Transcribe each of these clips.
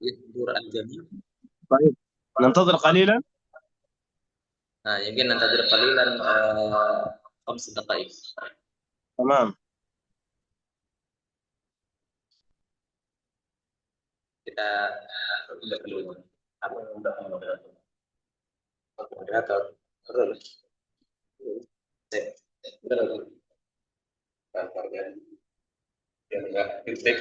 يكبر الجميع. طيب، ننتظر قليلا. يمكن ننتظر قليلا 5 دقائق. تمام. Kita udah dulu. Aku udah moderator. Moderator. Terus. Udah dulu. Kantornya. Biar nggak feedback.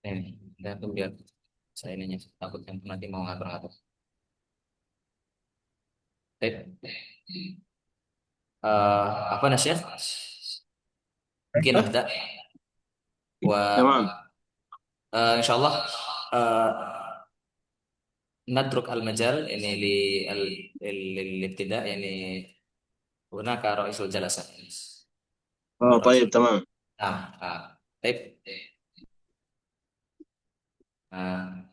Ini, udah tuh biar saya ininya takut kan nanti mau ngatur-ngatur. Baik. Apa nasihat? Mungkin ها؟ ada. تمام. إن شاء الله نترك المجال يعني للابتداء يعني هناك رئيس الجلسة. رئيس. طيب تمام. نعم. طيب. آه،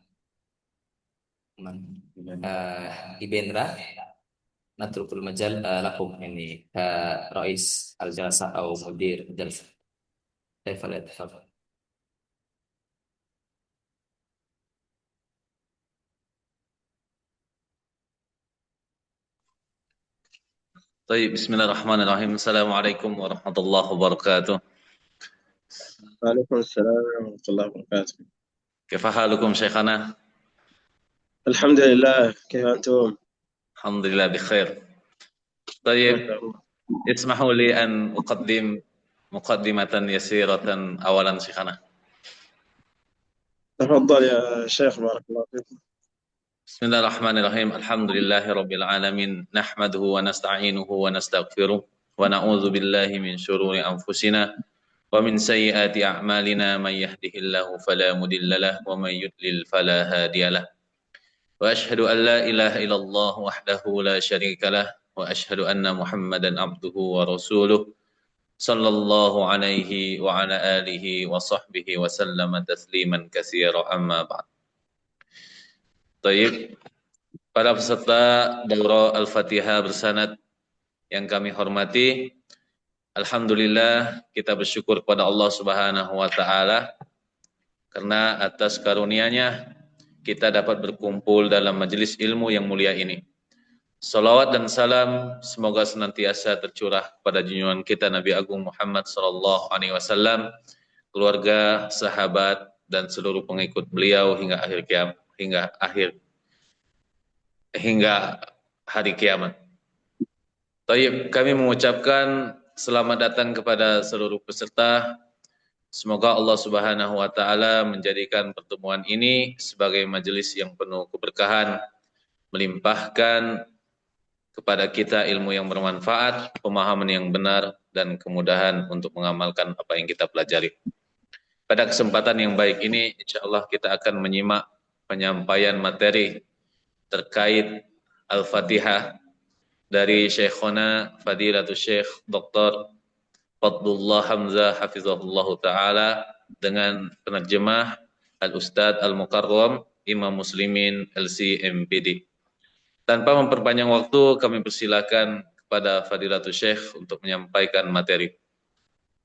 إبندرا نترك المجال لكم يعني كرئيس الجلسة أو مدير الجلسة. تفضل. طيب، بسم الله الرحمن الرحيم. السلام عليكم ورحمة الله وبركاته. وعليكم السلام ورحمة الله وبركاته. كيف حالكم شيخنا؟ الحمد لله، كيف أنتم؟ الحمد لله بخير. ما طيب، شاء الله. اسمحوا لي أن أقدم مقدمة يسيرة أولا شيخنا. تفضل يا شيخ، بارك الله فيكم. بسم الله الرحمن الرحيم. الحمد لله رب العالمين، نحمده ونستعينه ونستغفره ونعوذ بالله من شرور أنفسنا ومن سيئات أعمالنا. من يهده الله فلا مضل له ومن يضلل فلا هادي له. وأشهد أن لا إله إلا الله وحده لا شريك له وأشهد أن محمدا عبده ورسوله صلى الله عليه وعلى آله وصحبه وسلم تسليما كثيرا. أما بعد. Baik, para peserta Daurah Al-Fatihah bersanad yang kami hormati, alhamdulillah kita bersyukur kepada Allah Subhanahu wa taala karena atas karunia-Nya kita dapat berkumpul dalam majelis ilmu yang mulia ini. Salawat dan salam semoga senantiasa tercurah pada junjungan kita Nabi Agung Muhammad sallallahu alaihi wasallam, keluarga, sahabat dan seluruh pengikut beliau hingga hari kiamat. Taib, kami mengucapkan selamat datang kepada seluruh peserta. Semoga Allah Subhanahu wa taala menjadikan pertemuan ini sebagai majelis yang penuh keberkahan, melimpahkan kepada kita ilmu yang bermanfaat, pemahaman yang benar dan kemudahan untuk mengamalkan apa yang kita pelajari. Pada kesempatan yang baik ini, insyaallah kita akan menyimak penyampaian materi terkait Al-Fatihah dari Syekhona Fadilatul Syekh Dr. Fadlullah Hamzah Hafizahullah Ta'ala dengan penerjemah Al-Ustadz Al-Mukarram Imam Muslimin LCMPD. Tanpa memperpanjang waktu, kami persilakan kepada Fadilatul Syekh untuk menyampaikan materi.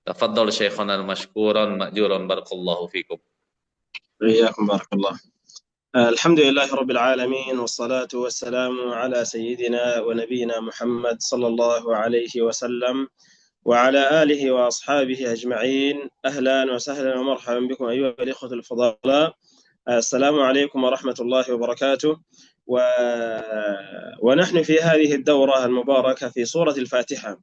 Tafadhal Syekhona al-mashkuran ma'juran barakallahu fikum. إياكم بارك الله. الحمد لله رب العالمين، والصلاة والسلام على سيدنا ونبينا محمد صلى الله عليه وسلم وعلى آله وأصحابه أجمعين. أهلا وسهلا ومرحبا بكم أيها الإخوة الفضلاء. السلام عليكم ورحمة الله وبركاته. ونحن في هذه الدورة المباركة في سورة الفاتحة،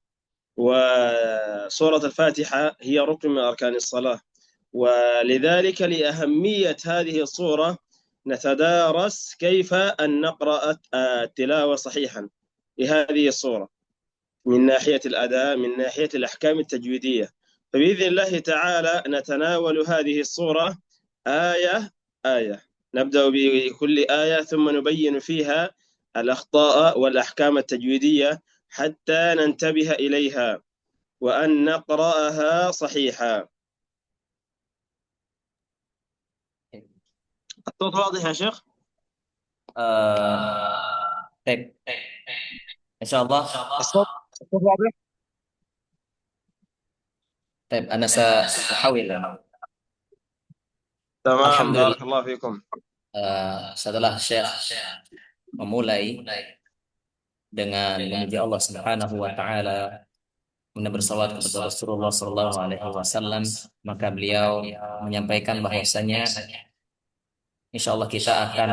وسورة الفاتحة هي ركن من أركان الصلاة، ولذلك لأهمية هذه الصورة نتدارس كيف أن نقرأ التلاوة صحيحا لهذه الصورة من ناحية الأداء، من ناحية الأحكام التجويدية. فبإذن الله تعالى نتناول هذه الصورة آية آية، نبدأ بكل آية ثم نبين فيها الأخطاء والأحكام التجويدية حتى ننتبه إليها. وأن نقرأها صحيحا. الصوت واضح يا شيخ؟ طيب إن شاء الله. الصوت واضح؟ طيب أنا سأحاول. تمام، Alhamdulillah, بارك الله فيكم. setelah Syekh memulai dengan memuji Allah Subhanahu wa taala, kemudian bersalawat kepada Rasulullah sallallahu alaihi wasallam, maka beliau menyampaikan bahwasanya insyaallah kita akan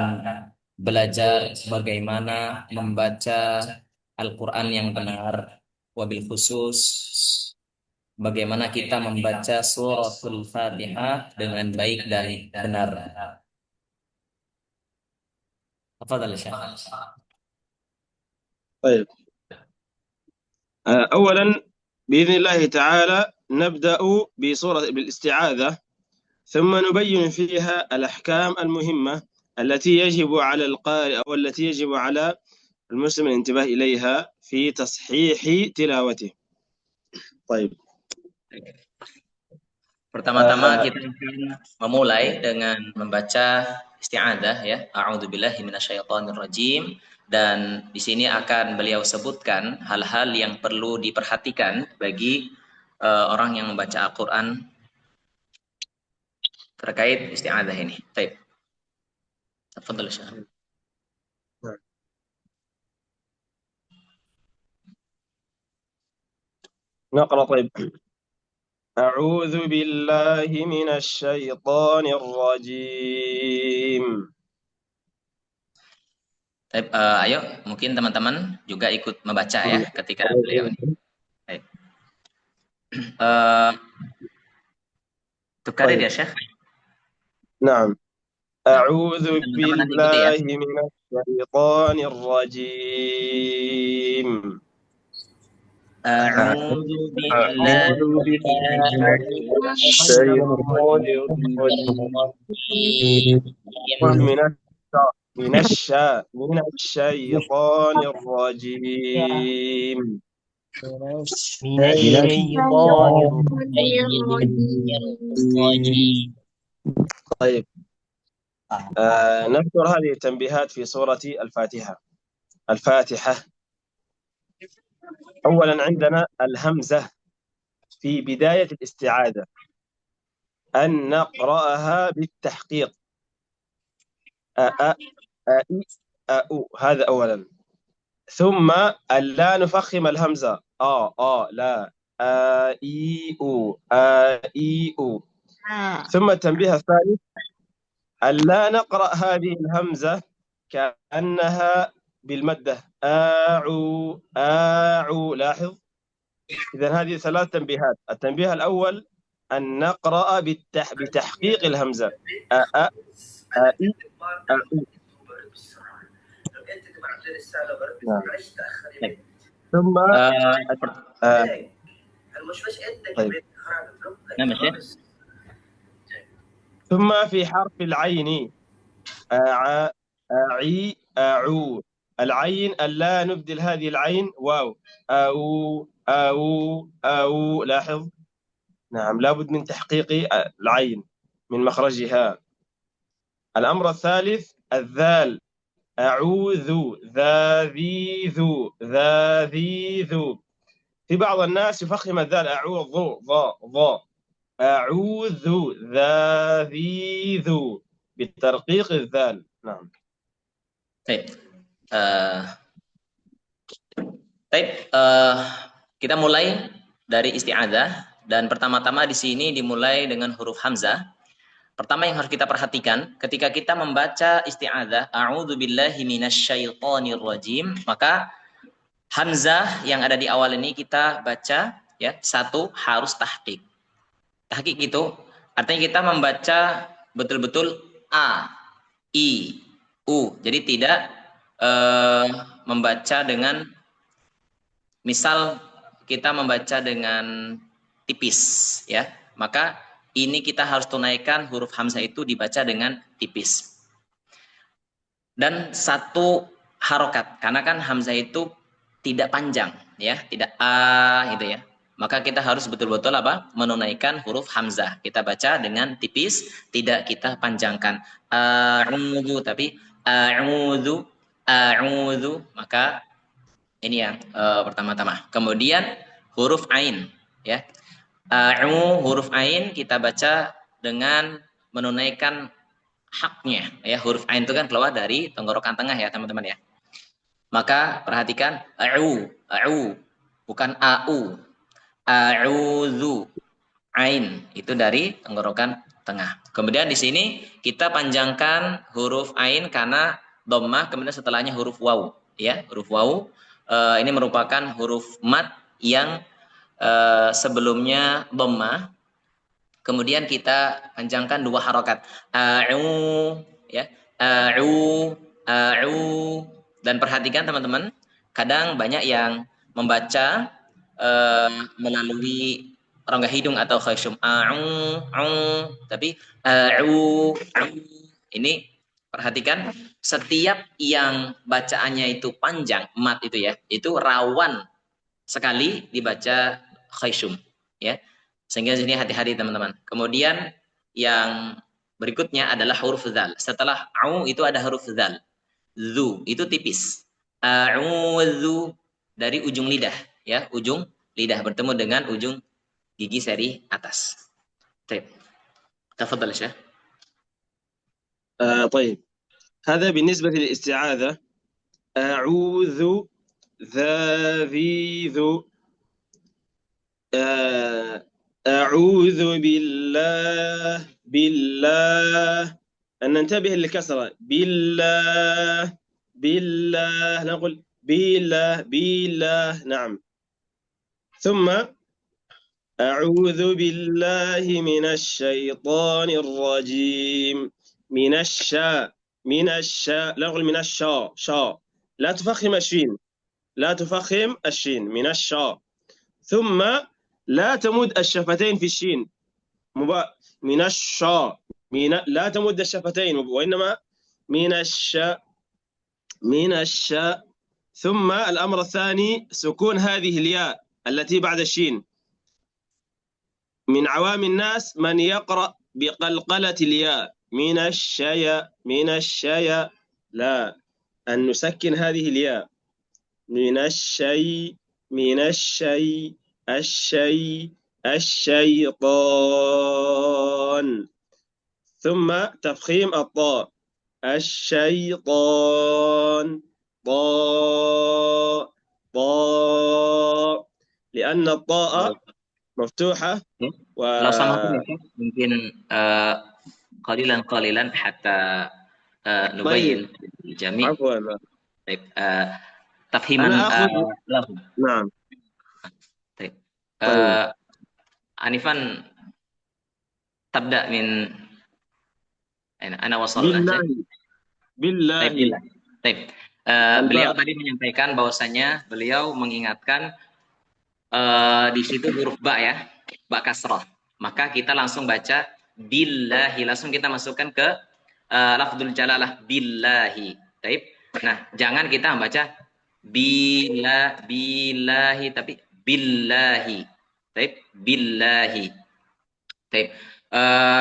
belajar bagaimana membaca Al-Qur'an yang benar, wabil khusus bagaimana kita membaca suratul Fatihah dengan baik dan benar. Tafadhal Syekh. طيب، أولا بإذن الله تعالى نبدأ بالاستعاذة، ثم نبين فيها الأحكام المهمة التي يجب على القارئ أو التي يجب على المسلم الانتباه إليها في تصحيح تلاوته. طيب، Pertama-tama kita akan memulai dengan membaca isti'adzah ya. A'udzubillahi minasyaitonirrajim, dan di sini akan beliau sebutkan hal-hal yang perlu diperhatikan bagi orang yang membaca Al-Qur'an terkait isti'adzah ini. Baik. Tafadhal Syekh. نقرأ. طيب، أعوذ بالله من الشيطان الرجيم. Baik, ayo mungkin teman-teman juga ikut membaca ya ketika beliau ini. Baik. Tukarir ya Syekh. نعم. أعوذ بالله من الشيطان الرجيم. أعوذ بالله من الشيطان الرجيم. من الشيطان الرجيم. طيب، نذكر هذه التنبيهات في سورة الفاتحة. أولا عندنا الهمزة في بداية الاستعاذة، أن نقرأها بالتحقيق، أو هذا أولا. ثم أن لا نفخم الهمزة، لا، إي أو، إي أو. ثم التنبيه الثالث أن لا نقرأ هذه الهمزة كأنها بالمدة، أعو. لاحظ، إذن هذه ثلاث تنبيهات. التنبيه الأول أن نقرأ بتحقيق الهمزة، أ إي أو. ثم ثم في حرف العين، أعي أعو. العين ألا نبدل هذه العين واو، أو. لاحظ، نعم، لابد من تحقيق العين من مخرجها. الأمر الثالث الذال، أعوذ، ذا ذي ذو. في بعض الناس يفخم الذال، أعوذ، ضا. أعوذ، ذا ذي ذو، بترقيق الذال. نعم. Kita mulai dari isti'adzah, dan pertama-tama di sini dimulai dengan huruf hamzah. Pertama yang harus kita perhatikan ketika kita membaca isti'adzah, a'udzubillahi minasyaitonirrajim, maka hamzah yang ada di awal ini kita baca ya, satu harus tahqiq. Tahqiq itu artinya kita membaca betul-betul a, i, u. Jadi tidak membaca dengan, misal kita membaca dengan tipis ya, maka ini kita harus tunaikan huruf hamzah itu dibaca dengan tipis. Dan satu harokat, karena kan hamzah itu tidak panjang ya, tidak a gitu ya. maka kita harus betul-betul apa? Menunaikan huruf hamzah. Kita baca dengan tipis, tidak kita panjangkan. A'udzu, tapi a'udzu, a'udzu, maka ini yang pertama-tama. Kemudian huruf ain, ya. Huruf ain kita baca dengan menunaikan haknya, ya. Huruf ain itu kan keluar dari tenggorokan tengah ya, teman-teman ya. Maka perhatikan a'u, bukan au. A'udzu, ain itu dari tenggorokan tengah. Kemudian di sini kita panjangkan huruf ain karena dhammah, kemudian setelahnya huruf waw, ya. Huruf waw ini merupakan huruf mat yang sebelumnya dhammah. Kemudian kita panjangkan 2 harokat. A'u, ya. A'u, a'u. Dan perhatikan teman-teman, kadang banyak yang membaca melalui rongga hidung atau khasyum. Tapi ini perhatikan, setiap yang bacaannya itu panjang, mat itu ya, itu rawan sekali dibaca khasyum, ya. Sehingga sini hati-hati teman-teman. Kemudian yang berikutnya adalah huruf dzal. Setelah au itu ada huruf dzal. Zu itu tipis. A'udzu dari ujung lidah, ya, ujung lidah bertemu dengan ujung gigi seri atas. Baik. Tafadhal ya. طيب هذا بالنسبة للاستعاذة. أعوذ ذا ذي ذو. أعوذ بالله بالله، أن ننتبه للكسرة. بالله بالله، نقول بالله بالله، نعم. ثم أعوذ بالله من الشيطان الرجيم. من الشاء، من الشاء، لا نقول من الشاء، شاء، لا تفخم الشين، لا تفخم الشين. من الشاء. ثم لا تمد الشفتين في الشين. من الشاء، لا تمد الشفتين، وإنما من الشاء، من الشاء. ثم الأمر الثاني سكون هذه الياء التي بعد الشين. من عوام الناس من يقرأ بقلقلة الياء. من الشيء، من الشيء، لا، أن نسكن هذه الياء. من الشيء، من الشيء، الشيء، الشيطان. ثم تفخيم الطاء. الشيطان، طاء، طاء، لأن الطاء مفتوحة. Kalau sama mungkin qalilan hatta nubayyin jami'. عفوا. Baik, tafhiman lahu. نعم. Baik. Anifan tabda min ana wasalna. Billahi. Baik. Beliau tadi menyampaikan bahwasanya beliau mengingatkan di situ huruf ba ya, ba kasrah. Maka kita langsung baca billahi, langsung kita masukkan ke lafdzul jalalah billahi. Baik. Nah, jangan kita membaca billahi tapi billahi. Baik, billahi. Baik.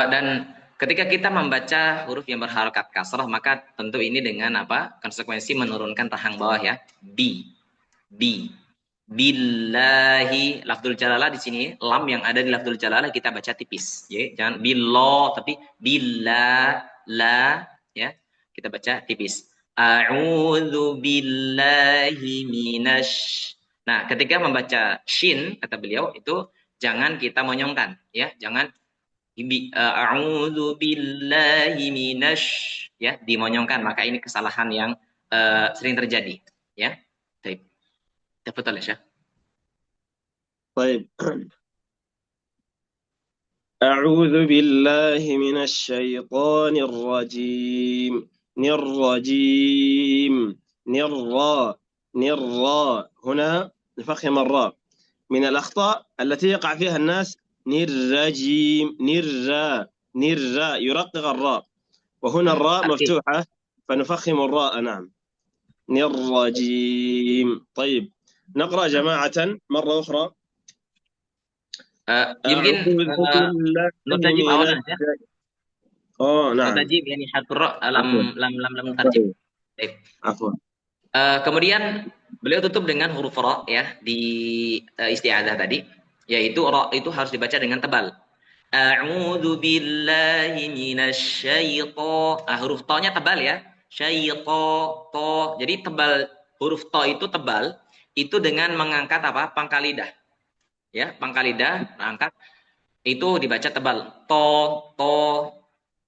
Dan ketika kita membaca huruf yang berharokat kasrah, maka tentu ini dengan apa? Konsekuensi menurunkan rahang bawah ya. Billahi, lafdzul jalalah di sini, lam yang ada di lafdzul jalalah kita baca tipis, ya. Jangan billah tapi billah, la, ya. Kita baca tipis. A'udzu billahi minasy. Nah, ketika membaca shin kata beliau itu jangan kita monyongkan, ya. Jangan a'udzu billahi minasy, ya, dimonyongkan, maka ini kesalahan yang sering terjadi, ya. Baik. Tafadhal ya Syekh. طيب. أعوذ بالله من الشيطان الرجيم. الرجيم، نرى، نرى، هنا نفخم الراء. من الأخطاء التي يقع فيها الناس نرجيم، نرى، نرى، يرقق الراء، وهنا الراء مفتوحة فنفخم الراء. نعم. الرجيم. طيب، نقرأ جماعة مرة أخرى. Yumkin أعوذ بالله Nur Tajib من awalan ya. Nur نعم. Tajib yani harfur ra عفوا lam tartib. Baik. عفوا. Kemudian beliau tutup dengan huruf ra ya di isti'adzah tadi, yaitu ra itu harus dibaca dengan tebal. A'udzu billahi minasyaiton. Huruf ta-nya tebal ya. Syaiton, to. Jadi tebal, huruf ta itu tebal itu dengan mengangkat apa? Pangkal lidah. Ya, pangkal lidah angkat itu dibaca tebal. To,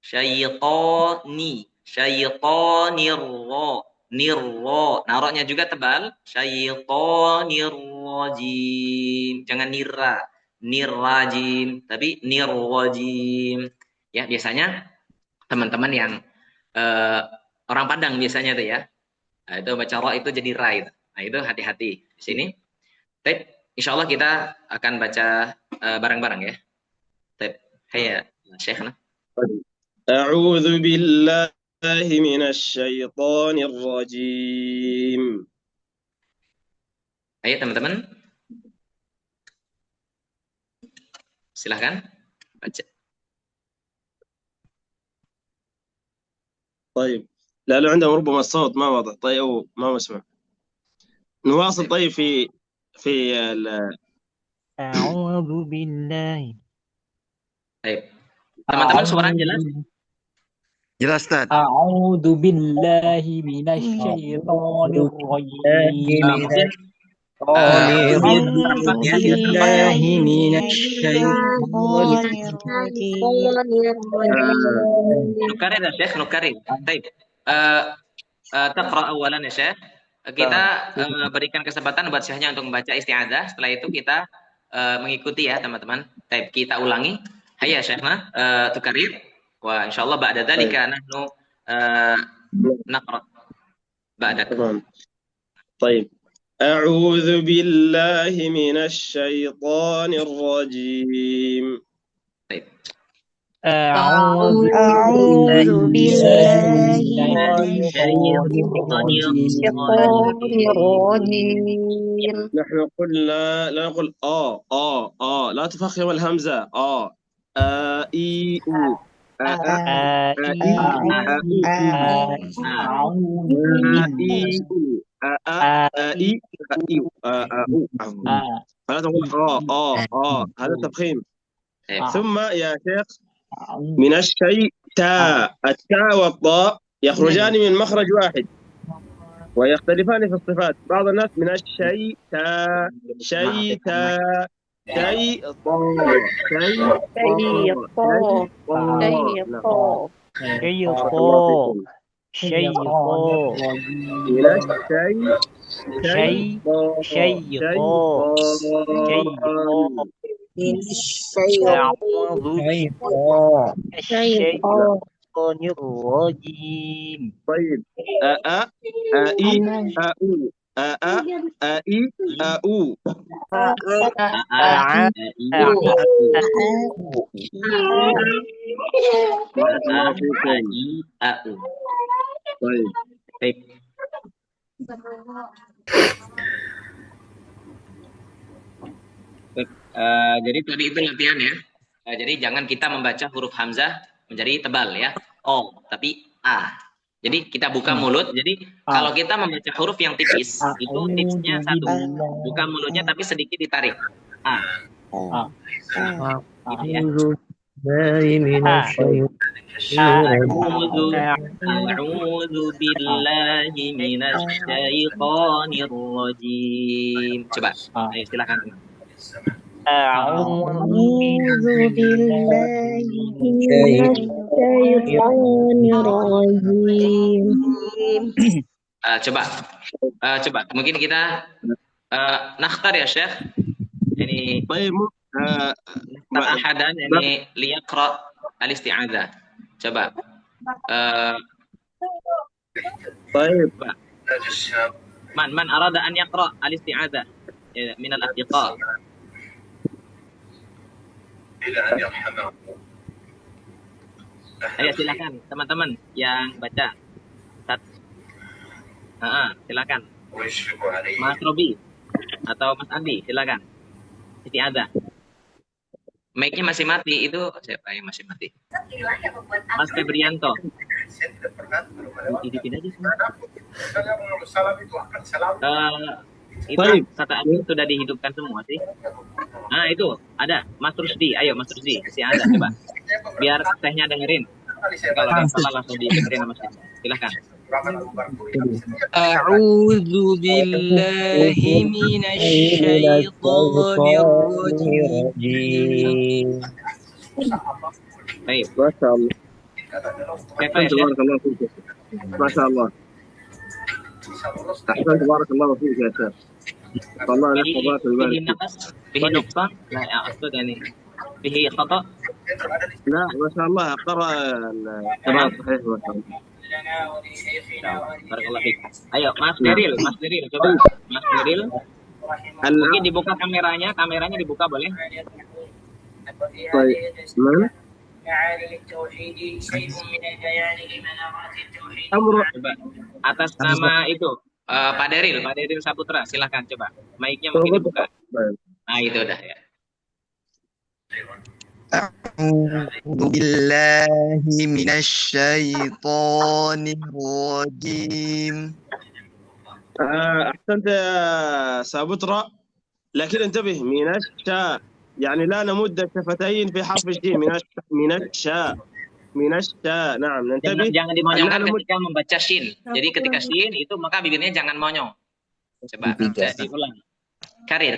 syaitoni, syaitonirro, nirro. Naroknya juga tebal. Syaitonirrojim. Jangan nirra, nirrajim, tapi nirrojim. Ya, biasanya teman-teman yang orang Padang biasanya tuh ya. Nah, itu baca ro itu jadi ra itu. Nah, itu hati-hati di sini. Baik, insya Allah kita akan baca bareng-bareng ya. Baik, hayya Syekhna. أعوذ بالله من الشيطان الرجيم. Ayo teman-teman, silahkan baca. طيب لا عندهم ربما الصوت ما واضح طيب أو ما مسمع. نواصل طيب في أعوذ بالله. Baik. Teman-teman suara jelas? Jelas, Ustaz. A'udzu billahi minasyaitonir rajim. Nukarir ya Syekh, nukarir. Baik. Taqra awalan ya Syekh. Kita berikan kesempatan buat Syekhnya untuk membaca isti'adzah. Setelah itu kita mengikuti ya teman-teman. Baik, kita ulangi. Hayya Syekhna, tukarir. Wa insyaallah ba'da dzalika nahnu naqra. Ba'dak. طيب أعوذ بالله من الشيطان الرجيم. طيب أعوذ بالله من الشيطان الرجيم. نحن قلنا لا نقول لا تفخم الهمزة إي أو فلا تقول هذا تفخيم. ثم يا شيخ من الشيء التاء والطاء يخرجان من مخرج واحد ويختلفان في الصفات. بعض الناس من الشيء شيء طيب Baik. Jadi tadi itu latihan ya. Jadi jangan kita membaca huruf hamzah menjadi tebal ya. Tapi a. Jadi kita buka mulut. Jadi kalau kita membaca huruf yang tipis, itu tipsnya satu. Buka mulutnya tapi sedikit ditarik. Gitu ya. A'udzu billahi minasyaitonir rajim. Coba, ayo silakan. A'udzu billahi minasyaitonir rajim. Coba. Mungkin kita nakhtar ya Syekh. Ini ahadan ini liyaqra al-isti'adzah. Coba. طيب Man arada an yaqra al-isti'adzah min al-asdiqa. ila an yarhamahu. Ayo silakan teman-teman yang baca. Silakan. Mas Robi atau Mas Andi silakan. Isti'adzah. Mic-nya masih mati. Itu siapa yang masih mati? Mas Febrianto. Hidupin aja semua. Itu Baik. kata admin sudah dihidupkan semua sih. Nah itu ada Mas Rusdi. Ayo Mas Rusdi, ada coba. Biar tehnya dengerin. Kalau ada yang salah langsung didengerin sama saya. Silahkan. أعوذ بالله من الشيطان الرجيم Baik. Masya Allah. Siapa ya? Tabarakallah fiik. Masya Allah. Ahsan, tabarakallah fiik ya Syekh. Allah يحفظك ويبارك فيه فيك. نقص فيه نقصان لا أقصد يعني فيه خطأ لا ما شاء الله قرأ القراءة صحيح ما شاء الله. Barakallahu fiik. Ayo Mas Deril coba. Mas Deril. Mungkin dibuka kameranya dibuka boleh? طيب من؟ Coba atas nama itu Pak Deril Saputra, silahkan coba. Mic-nya mungkin dibuka. Nah itu udah ya. أعوذ بالله من الشيطان الرجيم أحسنت يا سابترا، لكن انتبه من الشاء، يعني لا نمد الشفتين في حرف الشين. من الشاء نعم ننتبه. Jangan dimonyongkan ketika membaca shin. Jadi ketika shin itu maka bibirnya jangan monyong. Coba diulang. Karir.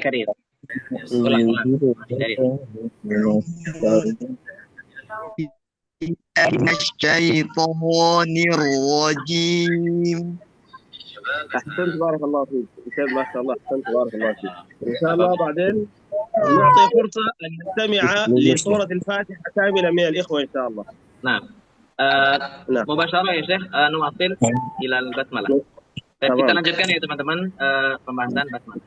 Ulang. من الشيطان الرجيم أحسنت بارك الله فيك. ما شاء الله أحسنت بارك الله فيك. إن شاء الله بعدين نعطي فرصة أن نستمع لسورة الفاتحة كاملة من الإخوة إن شاء الله. Nah, mubasyarah ya Syekh, nuwasil ilal basmalah. Dan kita lanjutkan ya teman-teman pembahasan basmalah.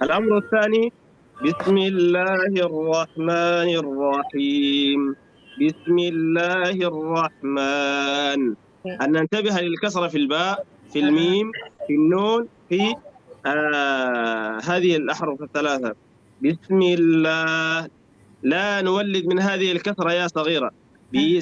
الأمر الثاني بسم الله الرحمن الرحيم. بسم الله الرحمن، أن ننتبه للكسرة في الباء، في الميم، في النون، في هذه الأحرف الثلاثة. بسم الله، لا نولد من هذه الكسرة يا صغيرة. لا،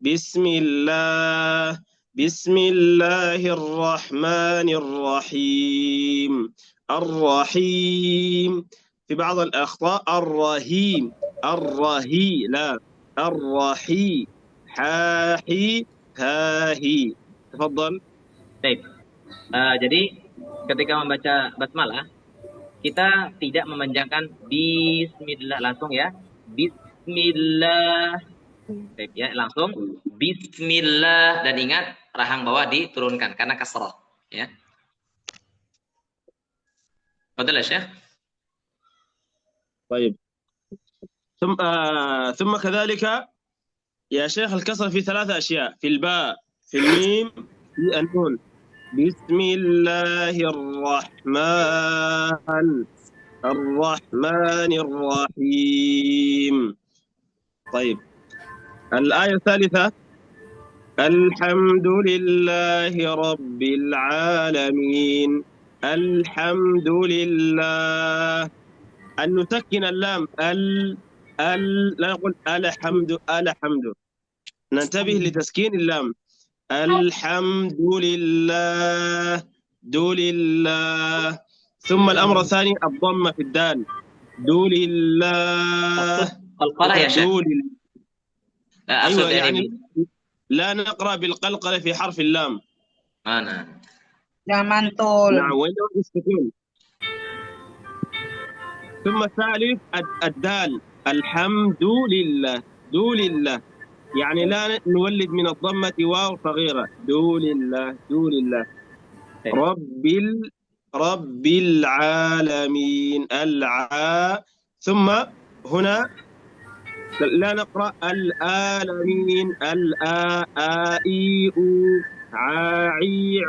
بسم الله، بسم الله الرحمن الرحيم. الرحيم في بعض الأخطاء الرحيم، لا الرحي، حاحي هاهي. تفضل. Baik. Jadi ketika membaca basmalah kita tidak memanjangkan bismillah langsung ya. Bismillah. Baik ya, langsung bismillah, dan ingat rahang bawah diturunkan karena kasrah ya. Betul ya Syekh? طيب. ثم كذلك يا شيخ الكسر في ثلاثة أشياء، في الباء، في الميم، في النون. بسم الله الرحمن الرحيم. طيب الآية الثالثة الحمد لله رب العالمين. الحمد لله، أن نسكن اللام لا نقول الحمد، ننتبه لتسكين اللام. الحمد لله لله. ثم الأمر الثاني الضمة في الدال. لله. قلقلة يا شيخ. أيوة يعني لا نقرأ بالقلقلة في حرف اللام. Jangan mantul. نعم، وين السكون. ثم الثالث الدال. الحمد لله، لله، يعني لا نولد من الضمة واو صغيرة. لله. رب العالمين. ثم هنا لا نقرأ العالمين. آئيء عاعيع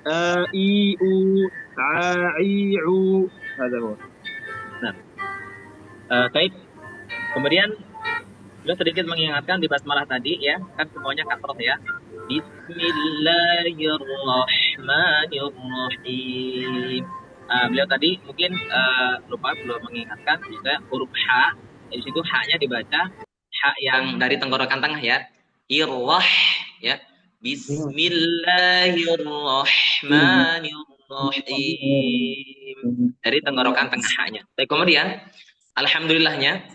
آئيء عاعيع. هذا هو. Baik. Kemudian sudah sedikit mengingatkan di basmalah tadi ya, kan semuanya kasroh ya. Bismillahirrahmanirrahim. Bismillahirrahmanirrahim. Beliau tadi mungkin lupa belum mengingatkan juga huruf H. Di situ H-nya dibaca H yang dari tenggorokan tengah ya. Irrah ya. Bismillahirrahmanirrahim. Dari tenggorokan tengah H-nya. Baik, kemudian alhamdulillahnya.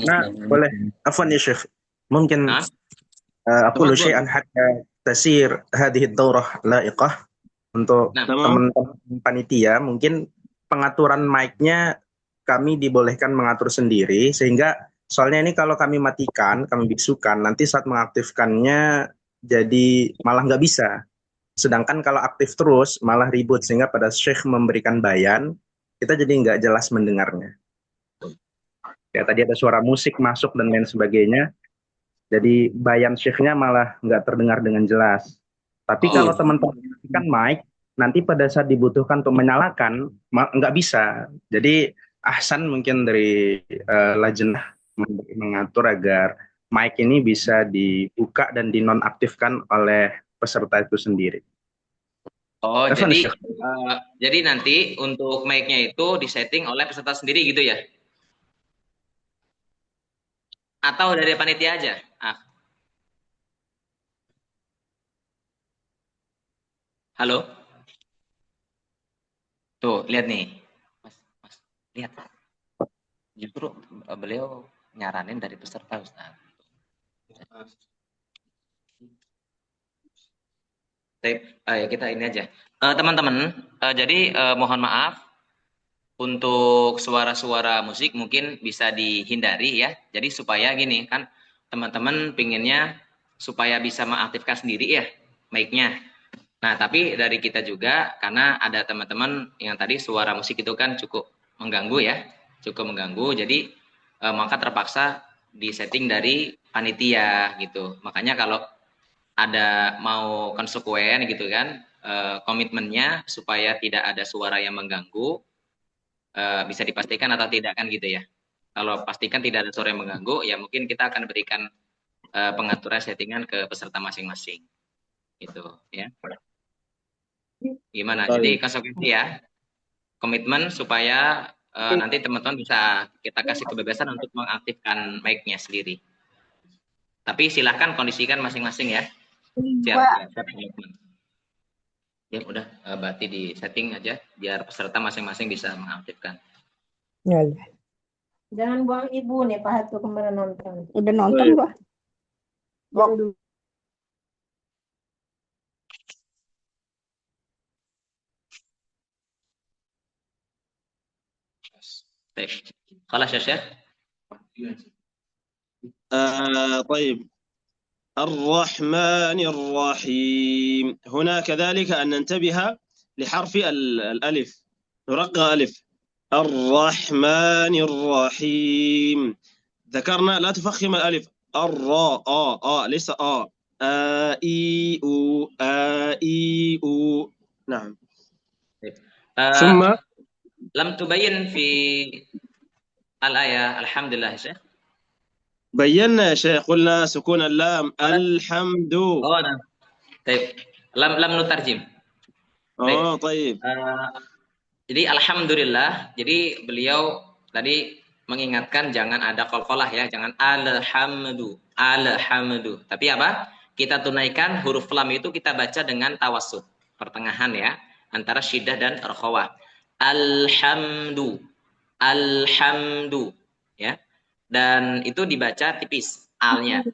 Nah, boleh. Afwan ya Syekh. Mungkin أقول شيئا حتى تسير هذه الدورة لائقة untuk teman-teman panitia. Mungkin pengaturan mic-nya kami dibolehkan mengatur sendiri, sehingga soalnya ini kalau kami matikan, kami bisukan, nanti saat mengaktifkannya jadi malah nggak bisa. Sedangkan kalau aktif terus malah ribut, sehingga pada Syekh memberikan bayan kita jadi nggak jelas mendengarnya. Ya tadi ada suara musik masuk dan lain sebagainya. Jadi bayan Syekhnya malah nggak terdengar dengan jelas. Tapi kalau teman-teman matikan mic, nanti pada saat dibutuhkan untuk menyalakan, nggak bisa. Jadi Ahsan mungkin dari Lajnah mengatur agar mic ini bisa dibuka dan dinonaktifkan oleh peserta itu sendiri. Oh, jadi nanti untuk mic-nya itu disetting oleh peserta sendiri gitu ya? Atau dari panitia aja? Halo? Tuh, lihat nih. Mas, lihat. Justru beliau nyaranin dari peserta, Ustaz. Kita ini aja. Teman-teman, jadi mohon maaf untuk suara-suara musik mungkin bisa dihindari ya. Jadi supaya gini kan, teman-teman pinginnya supaya bisa mengaktifkan sendiri ya mic-nya. Nah, tapi dari kita juga, karena ada teman-teman yang tadi suara musik itu kan cukup mengganggu ya, jadi maka terpaksa disetting dari panitia gitu. Makanya kalau ada mau konsekuen gitu kan, komitmennya supaya tidak ada suara yang mengganggu, bisa dipastikan atau tidak kan gitu ya. Kalau pastikan tidak ada suara yang mengganggu, ya mungkin kita akan berikan pengaturan settingan ke peserta masing-masing gitu ya. Gimana? Jadi konsekuensi ya, komitmen supaya nanti teman-teman bisa kita kasih kebebasan untuk mengaktifkan mic-nya sendiri. Tapi silahkan kondisikan masing-masing ya. Siap komitmen. Ya udah, berarti di setting aja biar peserta masing-masing bisa mengaktifkan. Ya. Jangan buang ibu nih Pak Hatu kemarin nonton. Udah nonton gua. خلاص يا شيخ. طيب. الرحمن الرحيم. هنا كذلك أن ننتبه لحرف الألف، نرقق ألف. الرحمن الرحيم. ذكرنا لا تفخم الألف. الراء ليس إي أو نعم. ثم لم تبين في الآية الحمد لله يا شيخ. بينا يا شيخ، قلنا سكون اللام الحمد. نعم. طيب لم نترجم. طيب. Jadi alhamdulillah, jadi beliau tadi mengingatkan jangan ada qalqalah ya, jangan alhamdu. Tapi apa? Kita tunaikan huruf lam itu kita baca dengan tawassut, pertengahan ya, antara syiddah dan rakhawah. Alhamdu ya. Dan itu dibaca tipis alnya.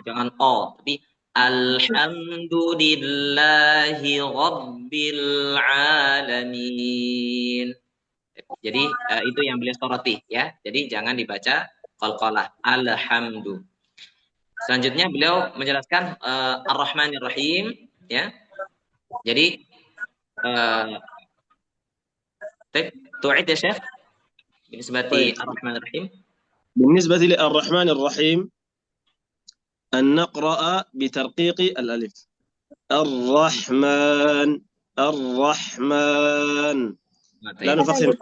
Jangan o, tapi alhamdulillahi rabbil alamin. Jadi itu yang beliau soroti ya. Jadi jangan dibaca qalqalah. Alhamdu. Selanjutnya beliau menjelaskan Ar-Rahmanir-Rahim ya. Jadi tu'id ya Syekh. Binisbati Ar-Rahmanir-Rahim. بالنسبة للرحمن الرحيم أن نقرأ بترقيق الألف. الرحمن لا نفخم.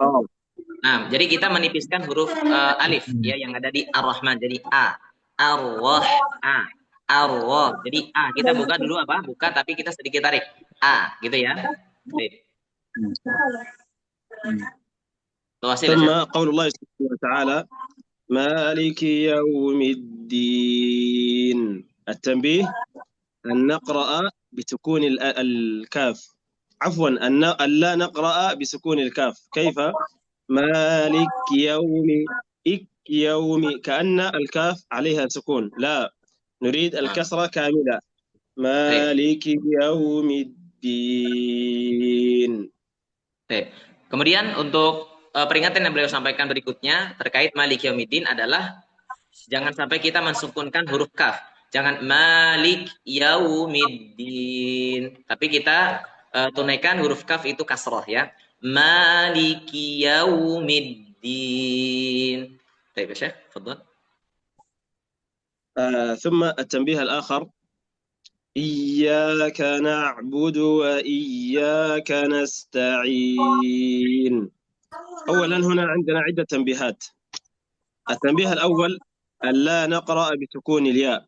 Nah, jadi kita menipiskan huruf alif ya yang ada di Ar-Rahman, jadi A. Arwa. Jadi kita buka dulu apa? Buka tapi kita sedikit tarik. Gitu ya. ثم قول الله سبحانه وتعالى مالك يوم الدين. التنبيه أن نقرأ بسكون الكاف، عفوا أن لا نقرأ بسكون الكاف. كيف؟ مالك يوم كأن الكاف عليها سكون، لا نريد الكسرة كاملة. مالك يوم الدين. Kemudian untuk peringatan yang beliau sampaikan berikutnya terkait Malik Yaumiddin adalah jangan sampai kita mensukunkan huruf kaf. Jangan Malik Yaumiddin, tapi kita tunaikan huruf kaf itu kasroh ya. Malik Yaumiddin. Baik ya Syekh, tafadhal. ثم التنبيه الآخر إياك نعبد وإياك نستعين. أولا هنا عندنا عدة تنبيهات. التنبيه الأول ألا نقرأ بسكون الياء،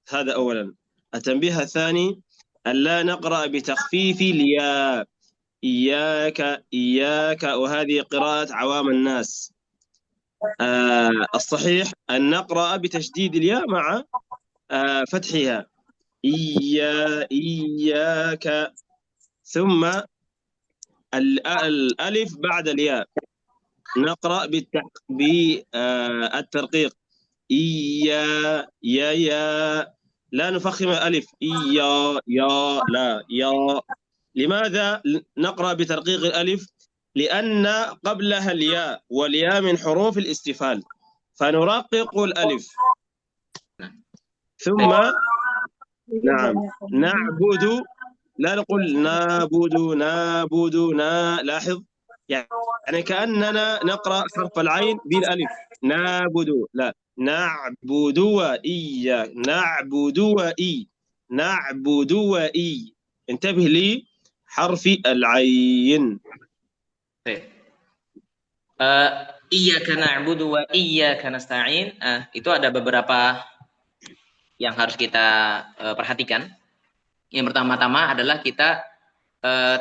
هذا أولا. التنبيه الثاني ألا نقرأ بتخفيف الياء، إياك، وهذه قراءة عوام الناس. الصحيح أن نقرأ بتشديد الياء مع فتحها، إياك، ثم الألف بعد الياء نقرأ بالترقيق، يا لا نفخم الألف، لا يا. لماذا نقرأ بترقيق الألف؟ لأن قبلها الياء، والياء من حروف الاستفهام، فنرقق الألف. ثم نعبد، لا نقول نعبد، لاحظ يعني كأننا نقرأ حرف العين بالألف، نعبد، لا نعبد وإياك، نعبد وإي. انتبه لي حرف العين. Iyyaka na'budu wa iyyaka nasta'in. Itu ada beberapa yang harus kita perhatikan. Yang pertama-tama adalah kita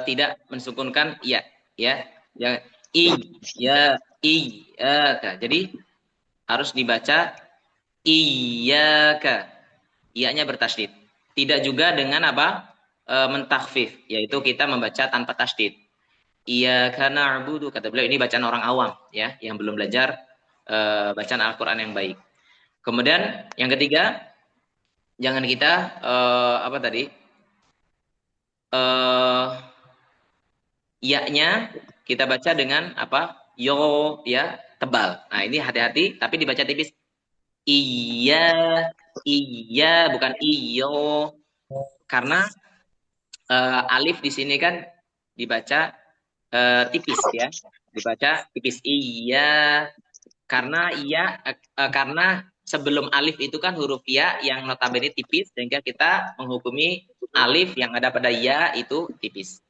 tidak mensukunkan ya, yang iyyaka. Jadi harus dibaca iyyaka, iya-nya bertasydid. Tidak juga dengan apa? Mentakhfif, yaitu kita membaca tanpa tasydid. Iyyaka na'budu, kata beliau, ini bacaan orang awam ya, yang belum belajar bacaan Al-Qur'an yang baik. Kemudian yang ketiga, jangan kita ya-nya kita baca dengan apa? Yo ya, tebal. Nah, ini hati-hati, tapi dibaca tipis. Iya bukan iyo. Karena alif di sini kan dibaca tipis ya, dibaca tipis iya, karena sebelum alif itu kan huruf ya yang notabene tipis, sehingga kita menghukumi alif yang ada pada ya itu tipis.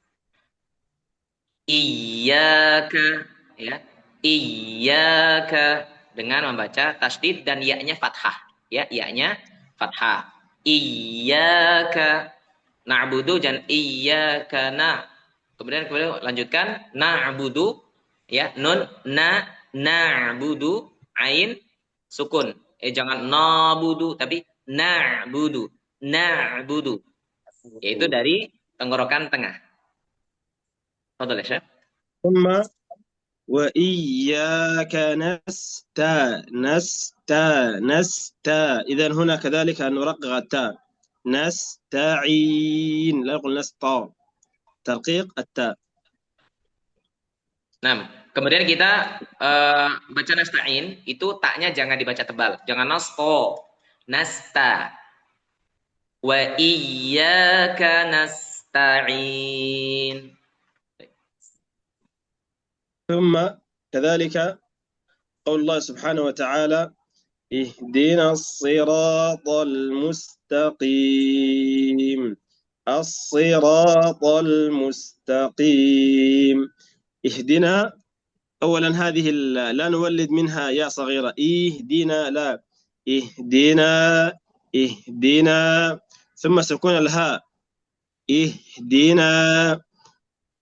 Iyyaka ya, iyyaka dengan membaca tasydid dan ya-nya fathah ya, ya-nya fathah. Iyyaka na'budu dan iyyaka Kemudian lanjutkan na'budu ya, nun na'budu, ain sukun. Jangan na'budu tapi na'budu. Yaitu dari tenggorokan tengah. Fadhal ya Syekh. Thumma wa iyyaka nasta. Idzan huna kadzalika nuraqqiq ta. Nasta'in, la naqul nasta. Tarqiq at-ta. Nah, kemudian kita baca nasta'in, itu taknya jangan dibaca tebal. Jangan nasta. Wa iyyaka nasta'in. ثم كذلك قول الله سبحانه وتعالى اهدنا الصراط المستقيم. الصراط المستقيم. اهدنا، أولا هذه لا نولد منها يا صغيرة، اهدنا، لا اهدنا اهدنا ثم سكون الهاء اهدنا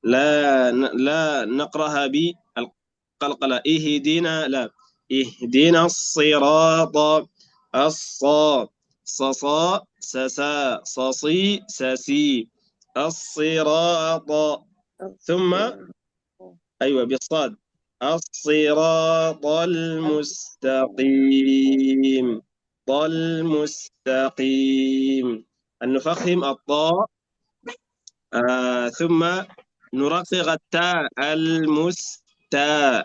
لا نقرأها بالقلقلة اهدنا لا اهدنا الصراط الصاد صصا سسا صصي سسي الصراط ثم أيوة بالصاد الصراط المستقيم المستقيم أن نفخم الطاء ثم نرقق التاء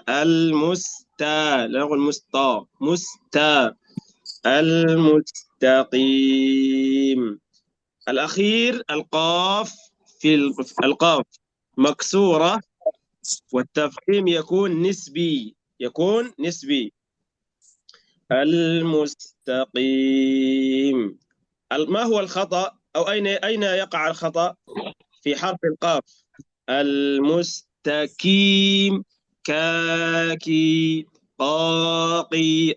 المستا لا نقول مستا المستقيم. الأخير القاف القاف مكسورة والتفخيم يكون نسبي المستقيم. ما هو الخطأ أو أين يقع الخطأ في حرف القاف؟ المستقيم كاكي قاقي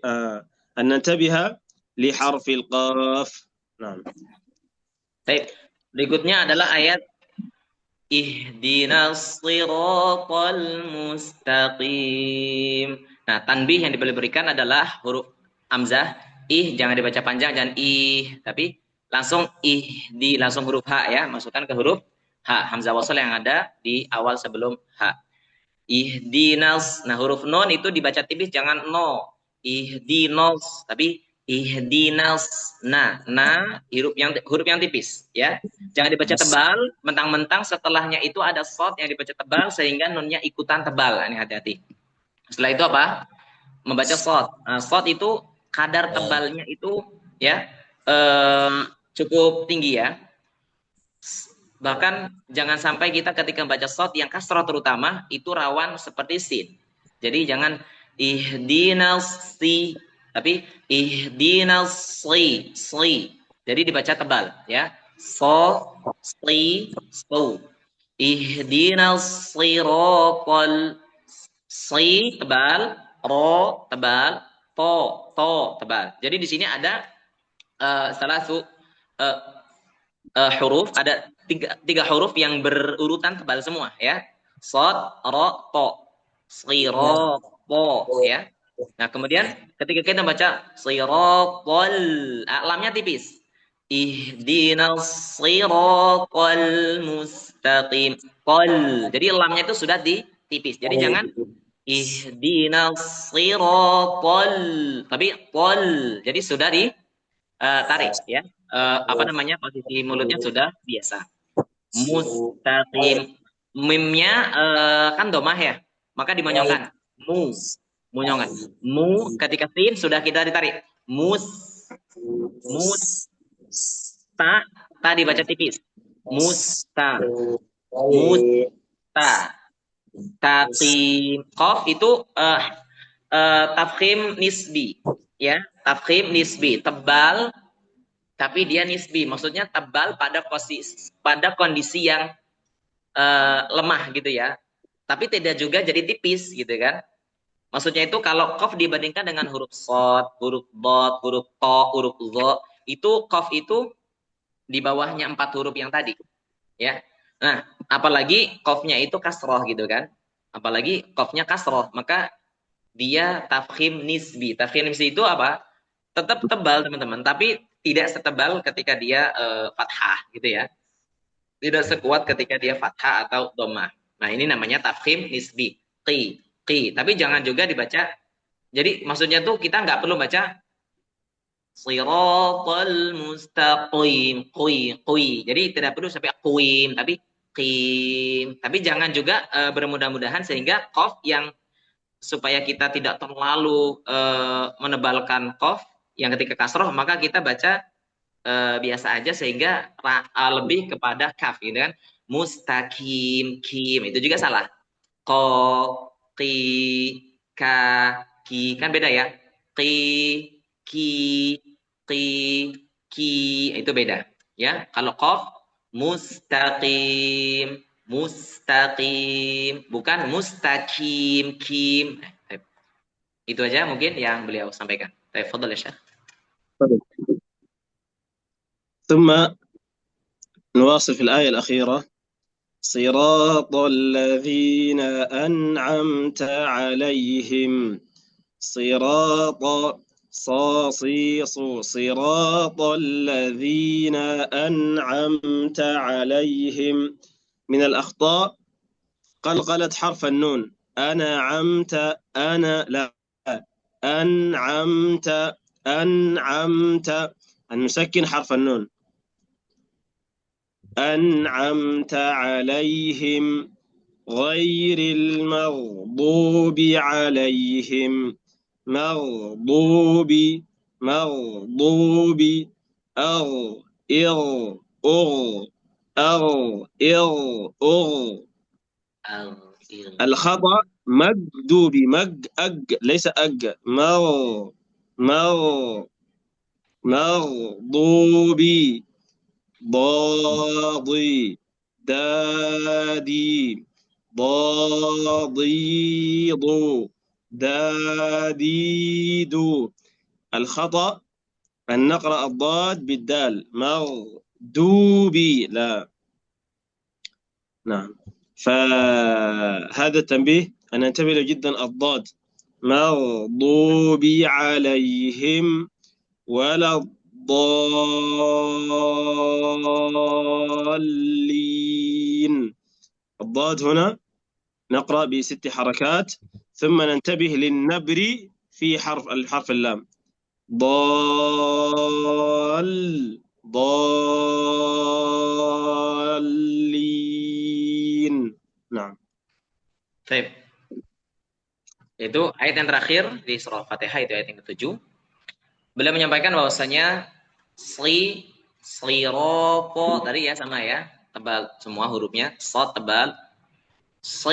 أن ننتبه لحرف القاف. نعم. Baik, berikutnya adalah ayat Ihdinas siratal mustaqim. Nah, tanbih yang diberikan adalah huruf hamzah. Jangan dibaca panjang, jangan tapi langsung langsung huruf H ya, masukkan ke huruf H, hamzah wasal yang ada di awal sebelum H. Ihdinas, nah huruf non itu dibaca tipis, jangan no. Ihdinas, tapi ihdinas. Nah, huruf yang tipis ya. Jangan dibaca tebal, mentang-mentang setelahnya itu ada shad yang dibaca tebal sehingga nunnya ikutan tebal. Ini hati-hati. Setelah itu apa? Membaca shad. Nah, shad itu kadar tebalnya itu ya cukup tinggi ya. Bahkan jangan sampai kita ketika membaca shad yang kasrah terutama itu rawan seperti sin. Jadi jangan ihdinas tapi ihdinas sli. Jadi dibaca tebal ya. So ihdinas siratal tebal, ro tebal, to tebal. Jadi di sini ada salah satu huruf, ada tiga huruf yang berurutan tebal semua ya. Shad, ro, to. Siratal ya. Nah, kemudian ketika kita baca siratal, lamnya tipis. Ihdinas siratal mustaqim. Jadi lamnya itu sudah ditipis. Jadi jangan ihdinas siratal, tapi jadi sudah ditarik ya. Posisi mulutnya sudah biasa. Mustaqim. Mimnya kan domah ya. Maka dimonyongkan. Munyongan. Ketika sin sudah kita ditarik. Ta dibaca tipis. Musta. Taqim. Qaf itu tafkhim nisbi ya. Tafkhim nisbi, tebal tapi dia nisbi. Maksudnya tebal pada kondisi yang lemah gitu ya. Tapi tidak juga jadi tipis gitu kan. Maksudnya itu kalau qaf dibandingkan dengan huruf shad, huruf dad, huruf ta, huruf dha, itu qaf itu di bawahnya 4 huruf yang tadi. Ya. Nah, apalagi qafnya itu kasroh gitu kan. Apalagi qafnya kasroh, maka dia tafkhim nisbi. Tafkhim nisbi itu apa? Tetap tebal teman-teman, tapi tidak setebal ketika dia fathah gitu ya. Tidak sekuat ketika dia fathah atau dhammah. Nah, ini namanya tafkhim nisbi. Tapi jangan juga dibaca. Jadi maksudnya tuh kita nggak perlu baca siratal mustaqim, Jadi tidak perlu sampai qim, tapi qim. Tapi jangan juga bermudah-mudahan sehingga qaf yang supaya kita tidak terlalu menebalkan qaf yang ketika kasroh, maka kita baca biasa aja sehingga lebih kepada kaf gitu kan. Mustaqim, kim itu juga salah. Ki kan beda ya. Ki itu beda ya. Kalau qaf mustaqim bukan mustaqim kim. Itu aja mungkin yang beliau sampaikan. Tafadhal ya Syekh. ثم نواصل في الآية الأخيرة صراط الذين أنعمت عليهم صراط صراط الذين أنعمت عليهم. من الأخطاء قلقلت حرف النون. أنعمت أنا لا أنعمت أنعمت نسكن حرف النون. أنعمت عليهم غير المغضوب عليهم مغضوب مغضوب أغ إغ أغ أغ إغ أغ. الخطأ مغضوب مج أج ليس أج مغ مغ مغضوب ضاضي دادي ضاضيض داديد. الخطأ أن نقرأ الضاد بالدال مغدوبي لا. نعم، فهذا التنبيه أن ننتبه له جدا. الضاد مغضوبي عليهم ولا الضالين. الضاد هنا نقرأ ب6 حركات، ثم ننتبه للنبر في الحرف اللام. ضال ضالين. نعم. Baik. Itu ayat yang terakhir di surah Fatihah, itu ayat yang ke-7. Beliau menyampaikan bahwasanya slirato tadi ya sama ya, tebal semua hurufnya, shad tebal, so,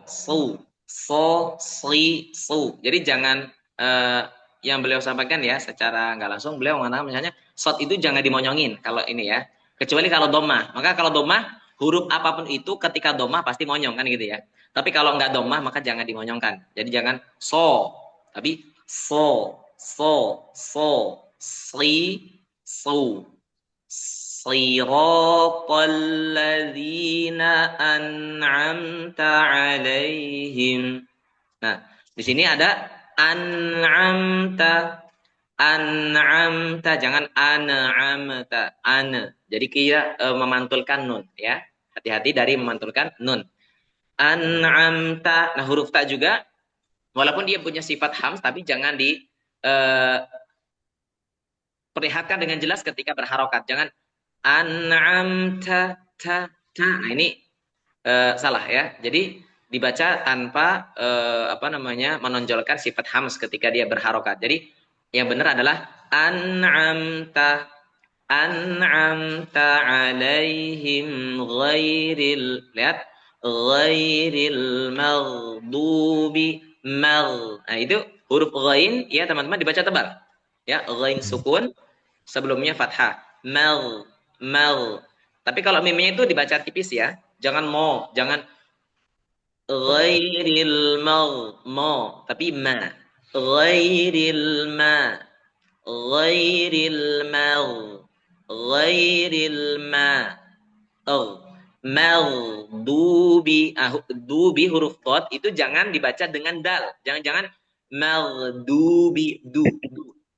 su. Jadi jangan yang beliau sampaikan ya secara nggak langsung, beliau mengatakan misalnya shad itu jangan dimonyongin kalau ini ya, kecuali kalau domah. Maka kalau domah huruf apapun itu ketika domah pasti monyong kan gitu ya. Tapi kalau nggak domah maka jangan dimonyongkan. Jadi jangan tapi Siratal ladzina an'amta alaihim. Nah, di sini ada an'amta, jangan an'amta, Jadi kita memantulkan nun ya. Hati-hati dari memantulkan nun. An'amta. Nah, huruf ta juga walaupun dia punya sifat hams tapi jangan perlihatkan dengan jelas ketika berharokat. Jangan an'amta ta. Nah, ini salah ya. Jadi dibaca tanpa menonjolkan sifat hams ketika dia berharokat. Jadi yang benar adalah an'amta alaihim ghairil maghdubi Nah, itu huruf ghain ya teman-teman dibaca tebal. Ya, ghain sukun sebelumnya fathah. Tapi kalau mimnya itu dibaca tipis ya. Jangan jangan ghairil tapi ma. Ghairil maghdubi. Dubi huruf dot itu jangan dibaca dengan dal. Jangan maghdubi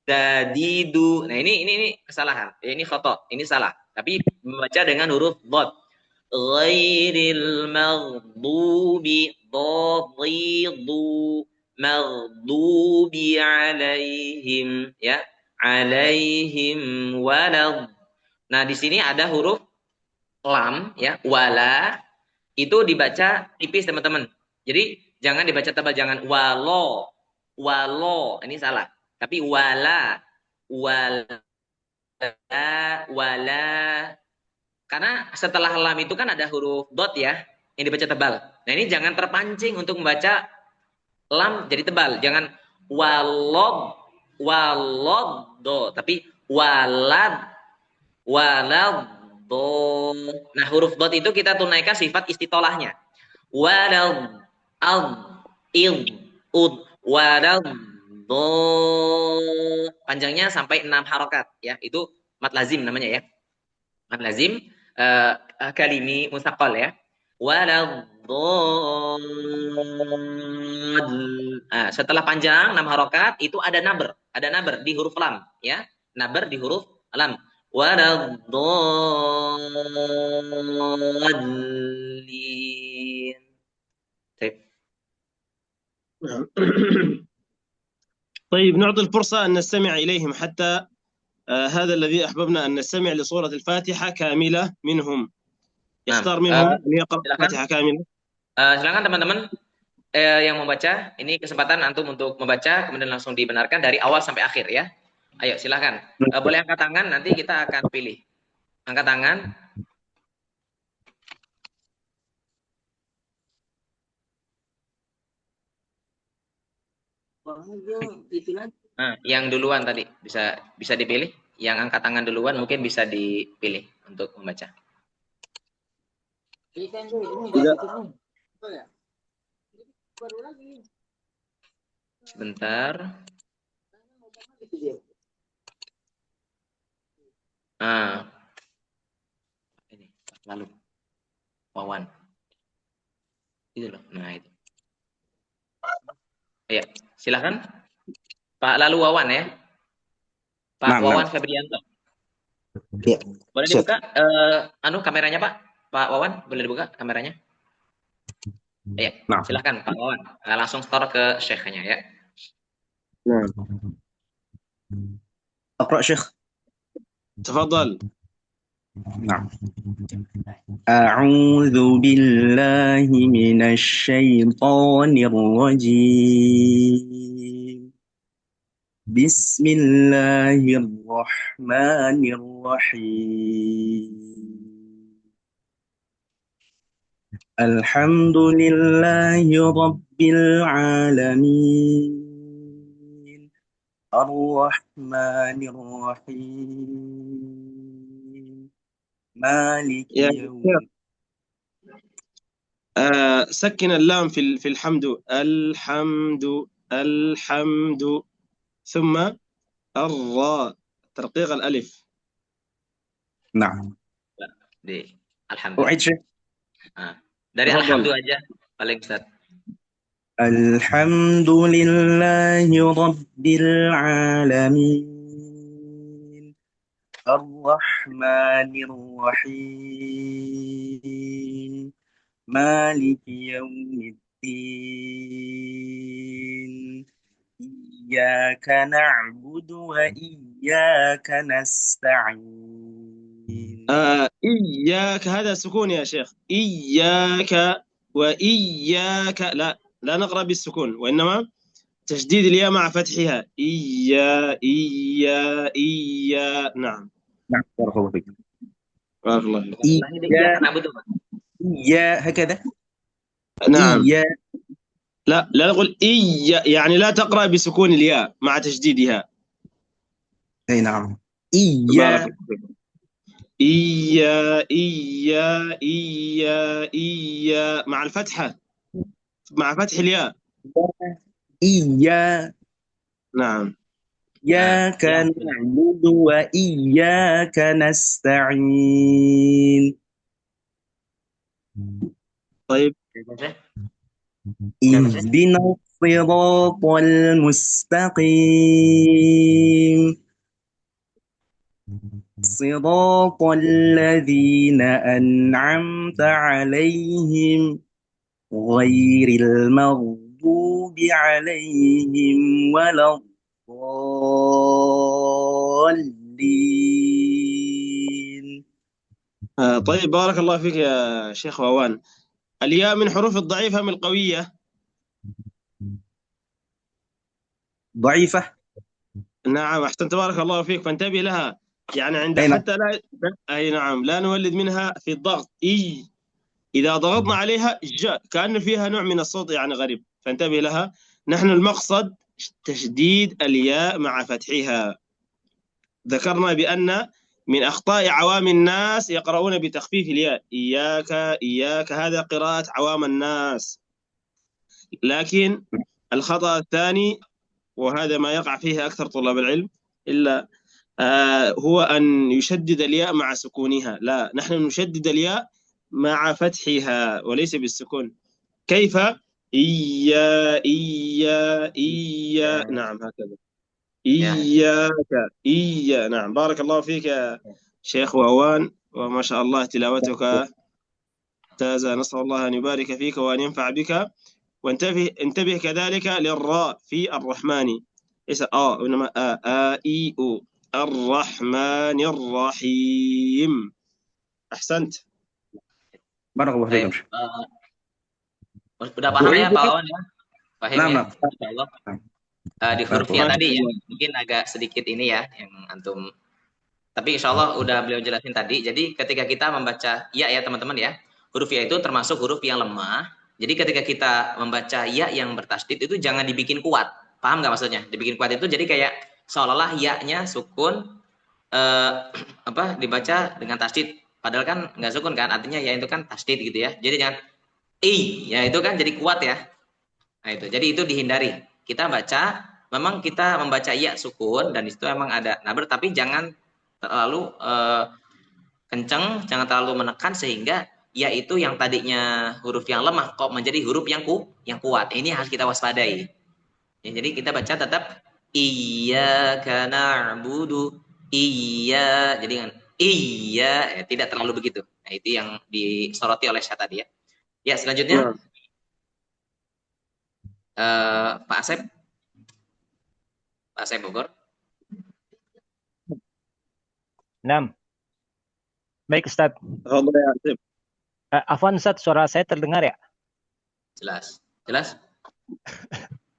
dadidu. Nah, ini kesalahan. Ini khoto, ini salah. Tapi membaca dengan huruf dot. Ghairil maghdubi dhadhidu maghdubi alaihim ya. Alaihim walad. Nah, di sini ada huruf lam ya, wala itu dibaca tipis teman-teman. Jadi jangan dibaca tebal, jangan walo. Ini salah. Tapi wala. Karena setelah lam itu kan ada huruf dot ya yang dibaca tebal. Nah, ini jangan terpancing untuk membaca lam jadi tebal. Jangan walod tapi walad. Nah, huruf dot itu kita tunaikan sifat istitolahnya. Walad panjangnya sampai 6 harokat ya. Itu mad lazim namanya ya. Mad lazim kalimi mutsaqal ya. Setelah panjang 6 harokat itu ada naber di huruf lam ya. Naber di huruf lam. Waladdallin. طيب نعطي الفرصة أن نستمع إليهم حتى هذا الذي أحببنا أن نستمع لصورة الفاتحة كاملة منهم. يختار منهم أن يقرأ الفاتحة كاملة. Silakan teman-teman yang membaca. Ini kesempatan antum untuk membaca kemudian langsung dibenarkan dari awal sampai akhir ya. Ayo silakan. Boleh angkat tangan, nanti kita akan pilih. Angkat tangan. Yang duluan tadi bisa dipilih. Yang angkat tangan duluan mungkin bisa dipilih untuk membaca. Sebentar. Ini lalu Wawan. Itu loh. Nah itu. Ya, silakan. Pak Lalu Wawan ya. Pak Wawan Febrianto. Ya. Boleh dibuka kameranya Pak? Pak Wawan, boleh dibuka kameranya? Ya, silakan Pak Wawan. Langsung store ke syekhnya ya. أقرأ شيخ. تفضل. نعم. أعوذ بالله من الشيطان الرجيم. بسم الله الرحمن الرحيم. الحمد لله رب العالمين. الرحمن الرحيم. مالك يوم. سكن اللام في الحمد. الحمد ثم الراء ترقيق الألف. نعم. الحمد. أعيد شيء. Dari alhamdu aja paling Ustaz. الحمد لله رب العالمين. الرحمن الرحيم. مالك يوم الدين. إياك نعبد وإياك نستعين. إياك هذا سكون يا شيخ. إياك وإياك لا نقرأ بالسكون وإنما تشديد الياء مع فتحها. إيا. نعم. نعم بارك الله فيك. بارك الله فيك. إيا هكذا. نعم. إيا. لا نقول إيا يعني لا تقرأ بسكون الياء مع تشديدها. أي نعم. إيا. إيا مع الفتحة مع فتح الياء. إيا. نعم. إياك نعبد وإياك نستعين. طيب. اهدنا الصراط المستقيم. صراط الذين أنعمت عليهم غير المغضوب عليهم ولا الضالين. طيب بارك الله فيك يا شيخ ووان. الياء من حروف الضعيفة من القوية؟ ضعيفة. نعم أحسنت بارك الله فيك، فانتبه لها يعني عند حتى لا أي نعم لا نولد منها في الضغط. إذا ضغطنا عليها كأن فيها نوع من الصوت يعني غريب، فانتبه لها. نحن المقصد تشديد الياء مع فتحها. ذكرنا بأن من أخطاء عوام الناس يقرؤون بتخفيف الياء. إياك هذا قراءة عوام الناس. لكن الخطأ الثاني وهذا ما يقع فيه أكثر طلاب العلم، إلا هو أن يشدد الياء مع سكونها. لا، نحن نشدد الياء مع فتحها وليس بالسكون. كيف؟ إيا إيا إيا، نعم هكذا. إياك إيا، نعم. بارك الله فيك يا شيخ وهوان، وما شاء الله تلاوتك ممتازة. نسأل الله أن يبارك فيك وأن ينفع بك. انتبه كذلك للراء في الرحمن، ليس إنما إي أو. الرحمن الرحيم. أحسنت. بارك الله فيكم. Udah paham ya Pak Wawan ya? Paham ya? Nah. Insya Allah. Di hurufnya tadi ya, mungkin agak sedikit ini ya yang antum. Tapi insya Allah udah beliau jelasin tadi. Jadi ketika kita membaca ya teman-teman ya, huruf ya itu termasuk huruf yang lemah. Jadi ketika kita membaca ya yang bertasdid itu jangan dibikin kuat. Paham nggak maksudnya? Dibikin kuat itu jadi kayak seolah-olah ya-nya sukun dibaca dengan tasdid. Padahal kan nggak sukun kan, artinya ya itu kan tasdid gitu ya. Jadi jangan ya itu kan jadi kuat ya. Nah itu, jadi itu dihindari. Kita baca, memang kita membaca ya sukun dan itu emang ada nabr, tapi jangan terlalu kenceng, jangan terlalu menekan sehingga ya itu yang tadinya huruf yang lemah kok menjadi huruf yang kuat. Ini harus kita waspadai. Ya, jadi kita baca tetap iyyaka na'budu, iya, jadi dengan iya tidak terlalu begitu. Nah itu yang disoroti oleh saya tadi ya. Ya selanjutnya Pak Asep. Pak Asep Bogor. 6. Baik Ustaz. Afwan Ustaz, suara saya terdengar ya? Jelas. Jelas?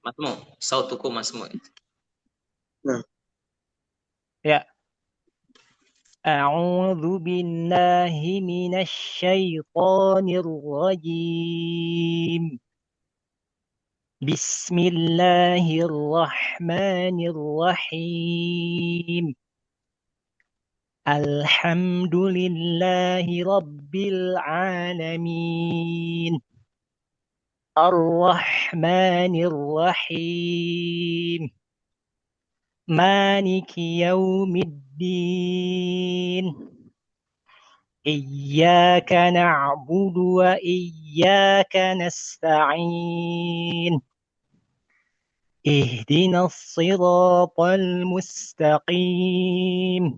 Masmu, sautuku masmu. Ya. A'udzu billahi minasy syaithanir rajim. Bismillahirrahmanirrahim. Alhamdulillahi rabbil alamin. Ar-Rahmanir Rahim. Maliki yaumiddin. Iyyaka na'budu wa iyyaka nasta'in. Ihdinas siratal mustaqim.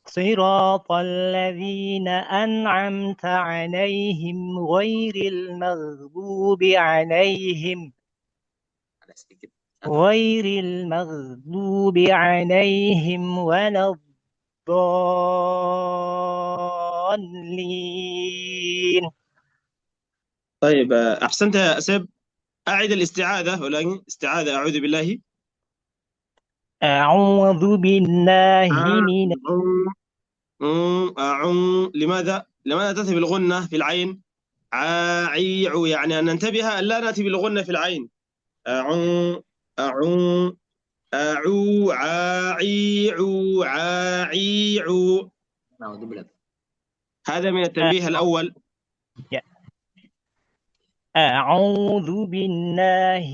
Siratal ladzina an'amta 'alaihim ghairil maghdubi 'alaihim waladdallin. طيب أحسنت يا أسب. أعد الاستعاذة، ولكن استعاذة أعوذ بالله. أعوذ بالله من لماذا تأتي بالغنة في العين؟ عاعيع، يعني أن ننتبه أن لا نأتي بالغنة في العين. أعو عاعيع عاعيع. هذا من التنبيه الأول. أعوذ بالله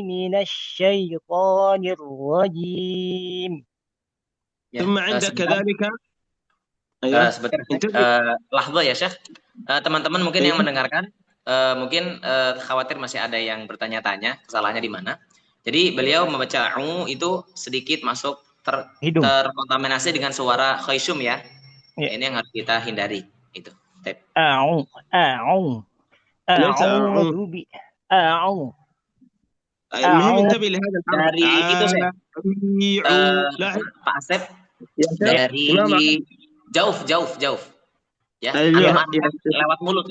من الشيطان الرجيم. ثم عندك كذلك lahza ya Syekh. Teman-teman mungkin yang mendengarkan mungkin khawatir masih ada yang bertanya-tanya kesalahannya di mana. Jadi beliau membaca itu sedikit masuk terkontaminasi dengan suara khaysum ya. Ini yang harus kita hindari itu. انتبه لهذا dari itu saya Pak Asep dari jauh ya, lewat mulut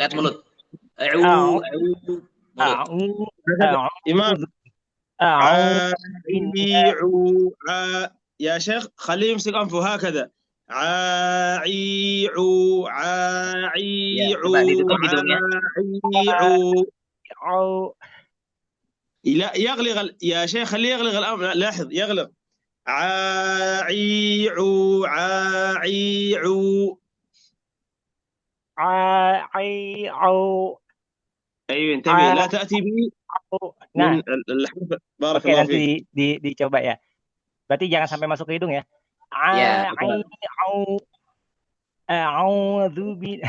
يا شيخ خليه يمسك أنفه هكذا. عاعيع عاعيع لا يغلق يا شيخ، خليه يغلق الأمر. لاحظ يغلق. عاعيع عاعيع. أيوه انتبه، لا تأتي به Nah, من الحرف. بارك oke الله nanti فيك. dicoba ya. Berarti jangan sampai masuk ke hidung ya. Ya, Ai betul. au a'udzu bi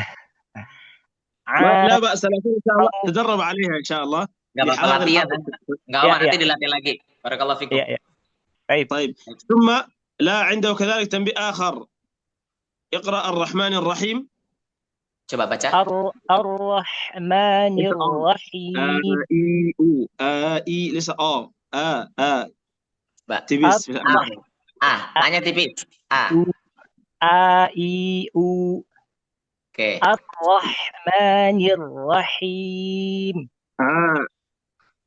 لا بأس، لكن إن شاء الله تدرب عليها إن شاء الله Nggak في apa-apa حالات latihan. الحرف. Nggak ya apa, ya nanti dilatih lagi. Barakallahu fikum. ya ya. Baik. طيب ثم لا عنده كذلك تنبيه آخر. اقرأ الرحمن الرحيم. Coba baca. Ar-Rahmanir Rahim. إي أو إي ليس Mbak. تبيس. Tanya tipis. I U. Oke. Ar-Rahmanir Rahim.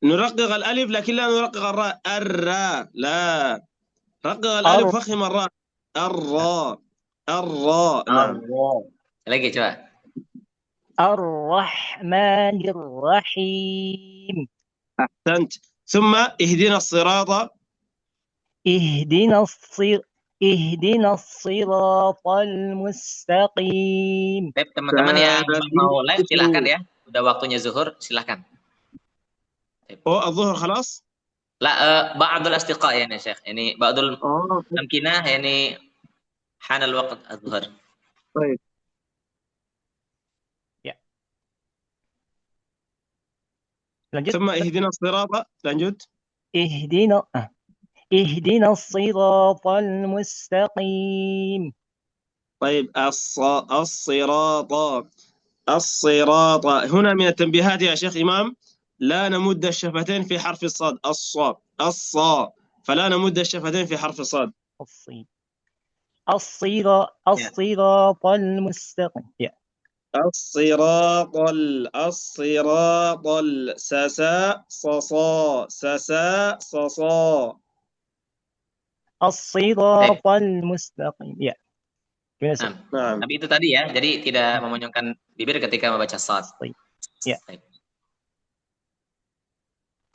نرقق الألف لكن لا نرقق الراء. الراء لا، رقق الألف وفخم الراء. الراء. نعم. Lagi coba. Ar-Rahmanir Rahim. أحسنت. ثم اهدنا الصراط. اهدنا الصراط المستقيم. Teman-teman yang mau live silahkan ya. Udah waktunya zuhur, silahkan. الظهر خلاص؟ لا بعض الأصدقاء يعني يا شيخ، يعني بعض الأمكنة يعني حان الوقت الظهر. طيب. lanjut. ثم اهدنا الصراط. lanjut. اهدنا الصراط المستقيم. طيب الصراط هنا من التنبيهات يا شيخ إمام، لا نمد الشفتين في حرف الصاد. فلا نمد الشفتين في حرف الصاد. الصراط المستقيم. الصراط سسا صصا سسا صصا. الصراط المستقيم. Ya. Nah, tapi itu tadi ya, jadi tidak memonyongkan bibir ketika membaca sad. Ya.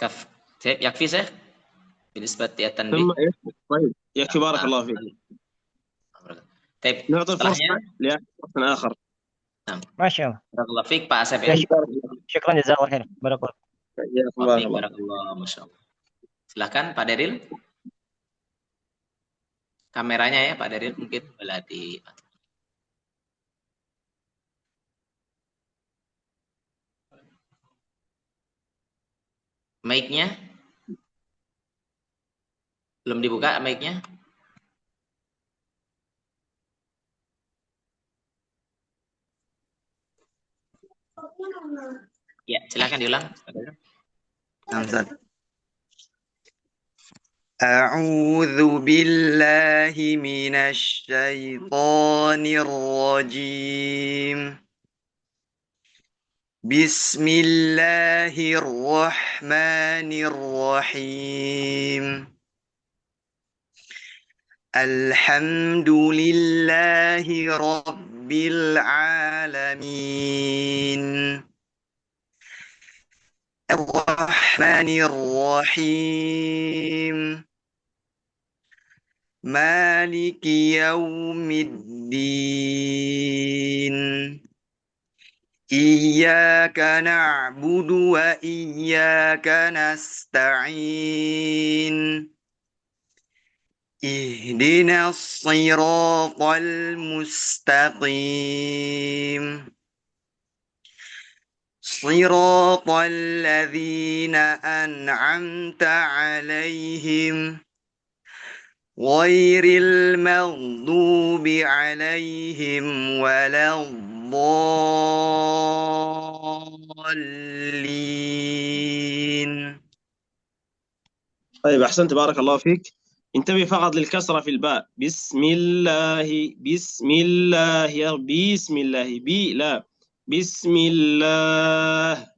Kaf. يكفي شيخ بالنسبة للتنبيه. طيب يكفي. بارك الله فيك. طيب نعطي الفرصة لأحد آخر. نعم. ما شاء الله. بارك الله فيك Pak Asep ya. Syukran jazakallahu khair. Barakallah. Masya Allah. Silahkan Pak Deril. Kameranya ya Pak Deril mungkin boleh di mic-nya belum dibuka mic-nya. Ya, silakan diulang. أعوذ بالله من الشيطان الرجيم. بسم الله الرحمن الرحيم. الحمد لله رب العالمين. الرحمن الرحيم. مالك يوم الدين. إياك نعبد وإياك نستعين. اهدنا الصراط المستقيم. صراط الذين أنعمت عليهم غير المغضوب عليهم ولا الضالين. طيب أحسنت، بارك الله فيك. انتبه فقط للكسرة في الباء. بسم الله بسم الله بسم الله بي لا بسم الله.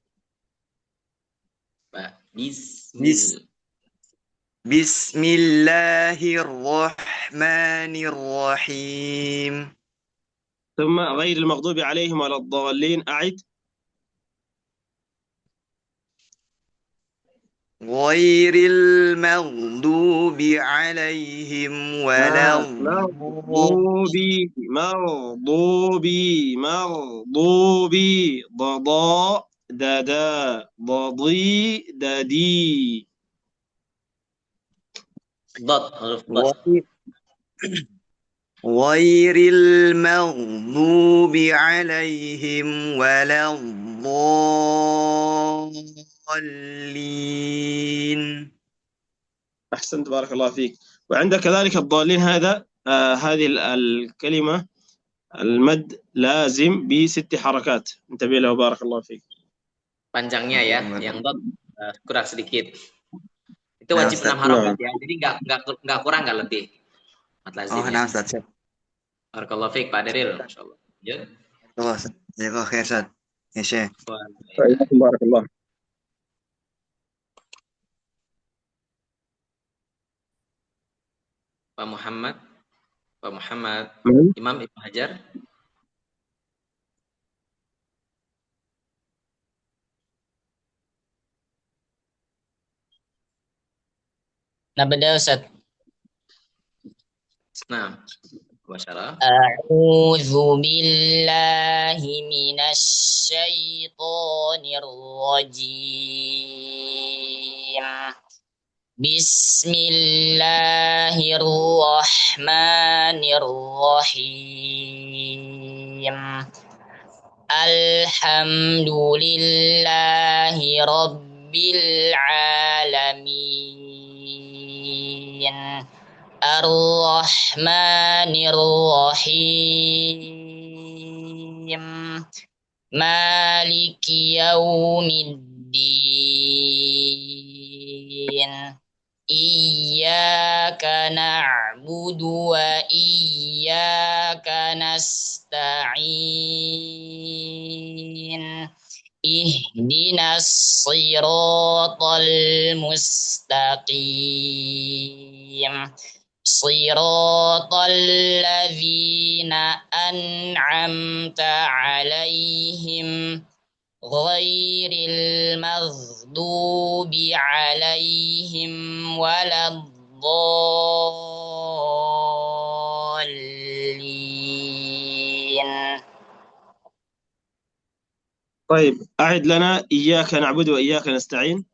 بسم الله الرحمن الرحيم. ثم غير المغضوب عليهم ولا الضالين. أعد. غير المغضوب عليهم ولا مغضوبي ضضاء دادا ضضي دادي. ضاد huruf ضاد. غير المغضوب عليهم ولا الضالين. أحسنت بارك الله فيك. وعندك كذلك الضالين هذا هذه الكلمة المد لازم ب6 حركات، انتبه له بارك الله فيك. Panjangnya ya, yang dot kurang sedikit. Itu wajib 6 harokat ya, jadi nggak kurang nggak lebih. Mat lazimnya. Oh, Ustaz. Barakallahu fiik Pak Daril, masyaallah. Ya. Allah, jazakallahu khair Ustaz. Ya Syekh. Barakallah. Pak Muhammad, Imam Ibnu Hajar. نبدأ أستاذ. Nah, masyaallah. أعوذ بالله من الشيطان الرجيم. بسم الله الرحمن الرحيم. الحمد لله رب العالمين. الرحمن الرحيم. مالك يوم الدين. إياك نعبد وإياك نستعين. اهدنا الصراط المستقيم. صراط الذين أنعمت عليهم غير المغضوب عليهم ولا الضالين. طيب أعد لنا إياك نعبد وإياك نستعين.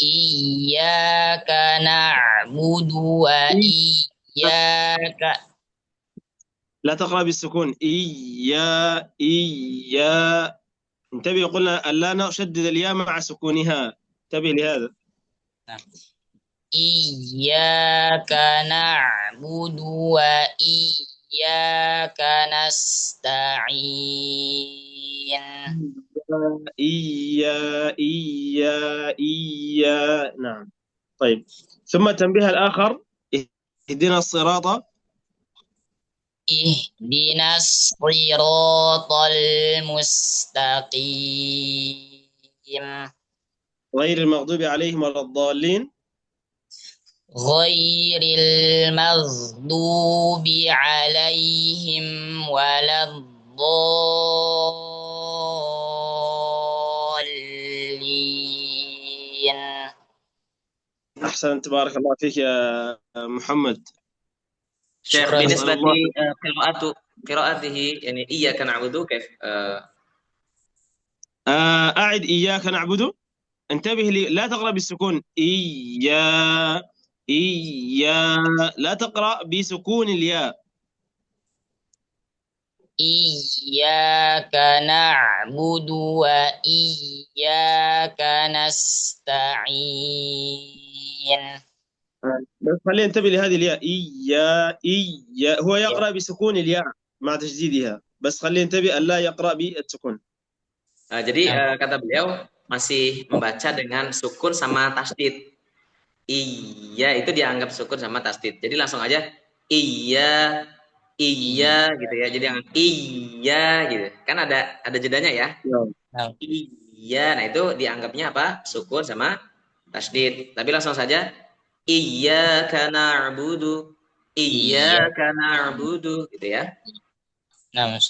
إياك نعبد وإياك. لا تقرأ بالسكون. إيا انتبه، قلنا ألا نشدد الياء مع سكونها، انتبه لهذا. إياك نعبد وإياك نستعين. إيا نعم. طيب ثم التنبيه الآخر، اهدنا الصراط. اهدنا الصراط المستقيم. غير المغضوب عليهم ولا الضالين. غير المغضوب عليهم ولا الضالين. أحسنت بارك الله فيك يا محمد. Syekh, بالنسبة قراءته يعني إياك نعبد كيف؟ أعد إياك نعبد، انتبه لي، لا تقرأ بالسكون. إيا لا تقرأ بسكون الياء. إياك نعبد وإياك نستعين. بس خلينا ننتبه لهذه الياء. إيا هو يقرأ بسكون الياء مع تشديدها، بس خلينا ننتبه أن لا يقرأ بالسكون. Jadi kata beliau masih membaca dengan sukun sama tasdid. Iya itu dianggap sukun sama tasdid. Jadi langsung aja iya gitu ya. Jadi jangan iya gitu. Kan ada jedanya ya. Iya. Nah itu dianggapnya apa? Sukun sama tasdid. Tapi langsung saja iyyaka na'budu. Iyyaka na'budu gitu ya. Nah,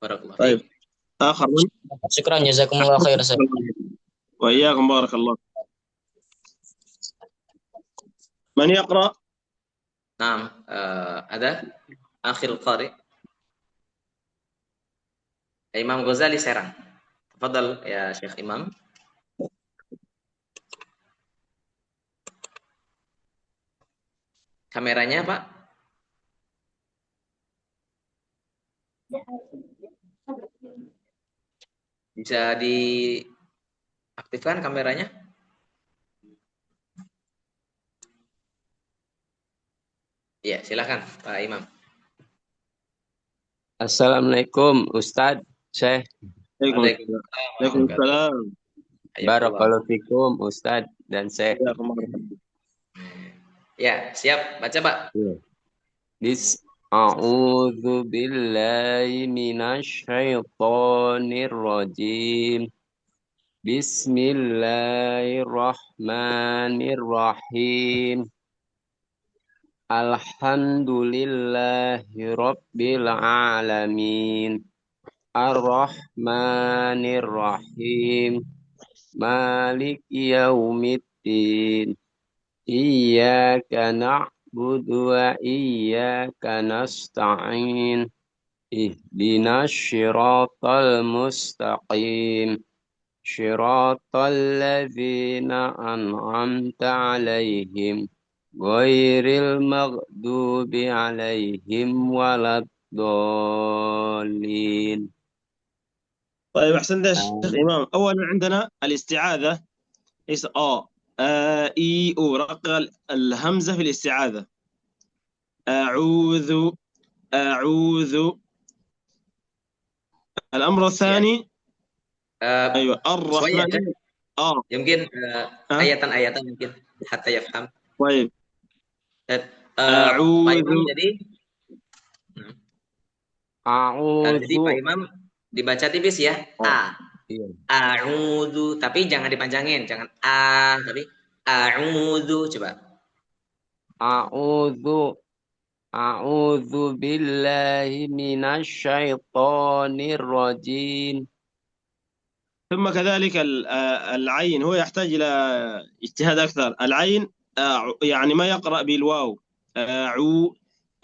barakallahu fiik. آخر من شكرا جزاكم الله خير. وإياكم بارك الله. من يقرأ؟ نعم ada akhir qari Imam Ghazali Serang. Fadal ya Syekh Imam. Kameranya Pak? Bisa diaktifkan kameranya? Ya, silakan Pak Imam. Assalamualaikum Ustadz, Syekh. Waalaikumsalam. Barakallahu fikum Ustadz dan Syekh. Ya, siap. Baca, Pak. A'udzu billahi minasy syaithanir rajim. Bismillahirrahmanirrahim. Alhamdulillahi rabbil alamin. Ar-Rahmanir Rahim. Maliki yaumiddin. Iyyaka na'budu wa iyyaka nasta'in. Ihdinas syiratal mustaqim. Syiratal ladzina an'amta 'alaihim ghairil maghdubi 'alaihim waladdallin. طيب أحسنت يا شيخ إمام. أولا عندنا الاستعاذة ليس إي أو رق الهمزة في الاستعاذة. أعوذ الأمر الثاني أيوة الرحمن. يمكن آية mungkin حتى يفهم. طيب Pak Imam jadi Pak Imam dibaca tipis ya. A'udzu, tapi jangan dipanjangin, jangan tapi a'udzu coba. A'udzu billahi minasy syaithanir rajim. ثم كذلك العين هو يحتاج إلى اجتهاد أكثر. العين يعني ما يقرأ بالواو.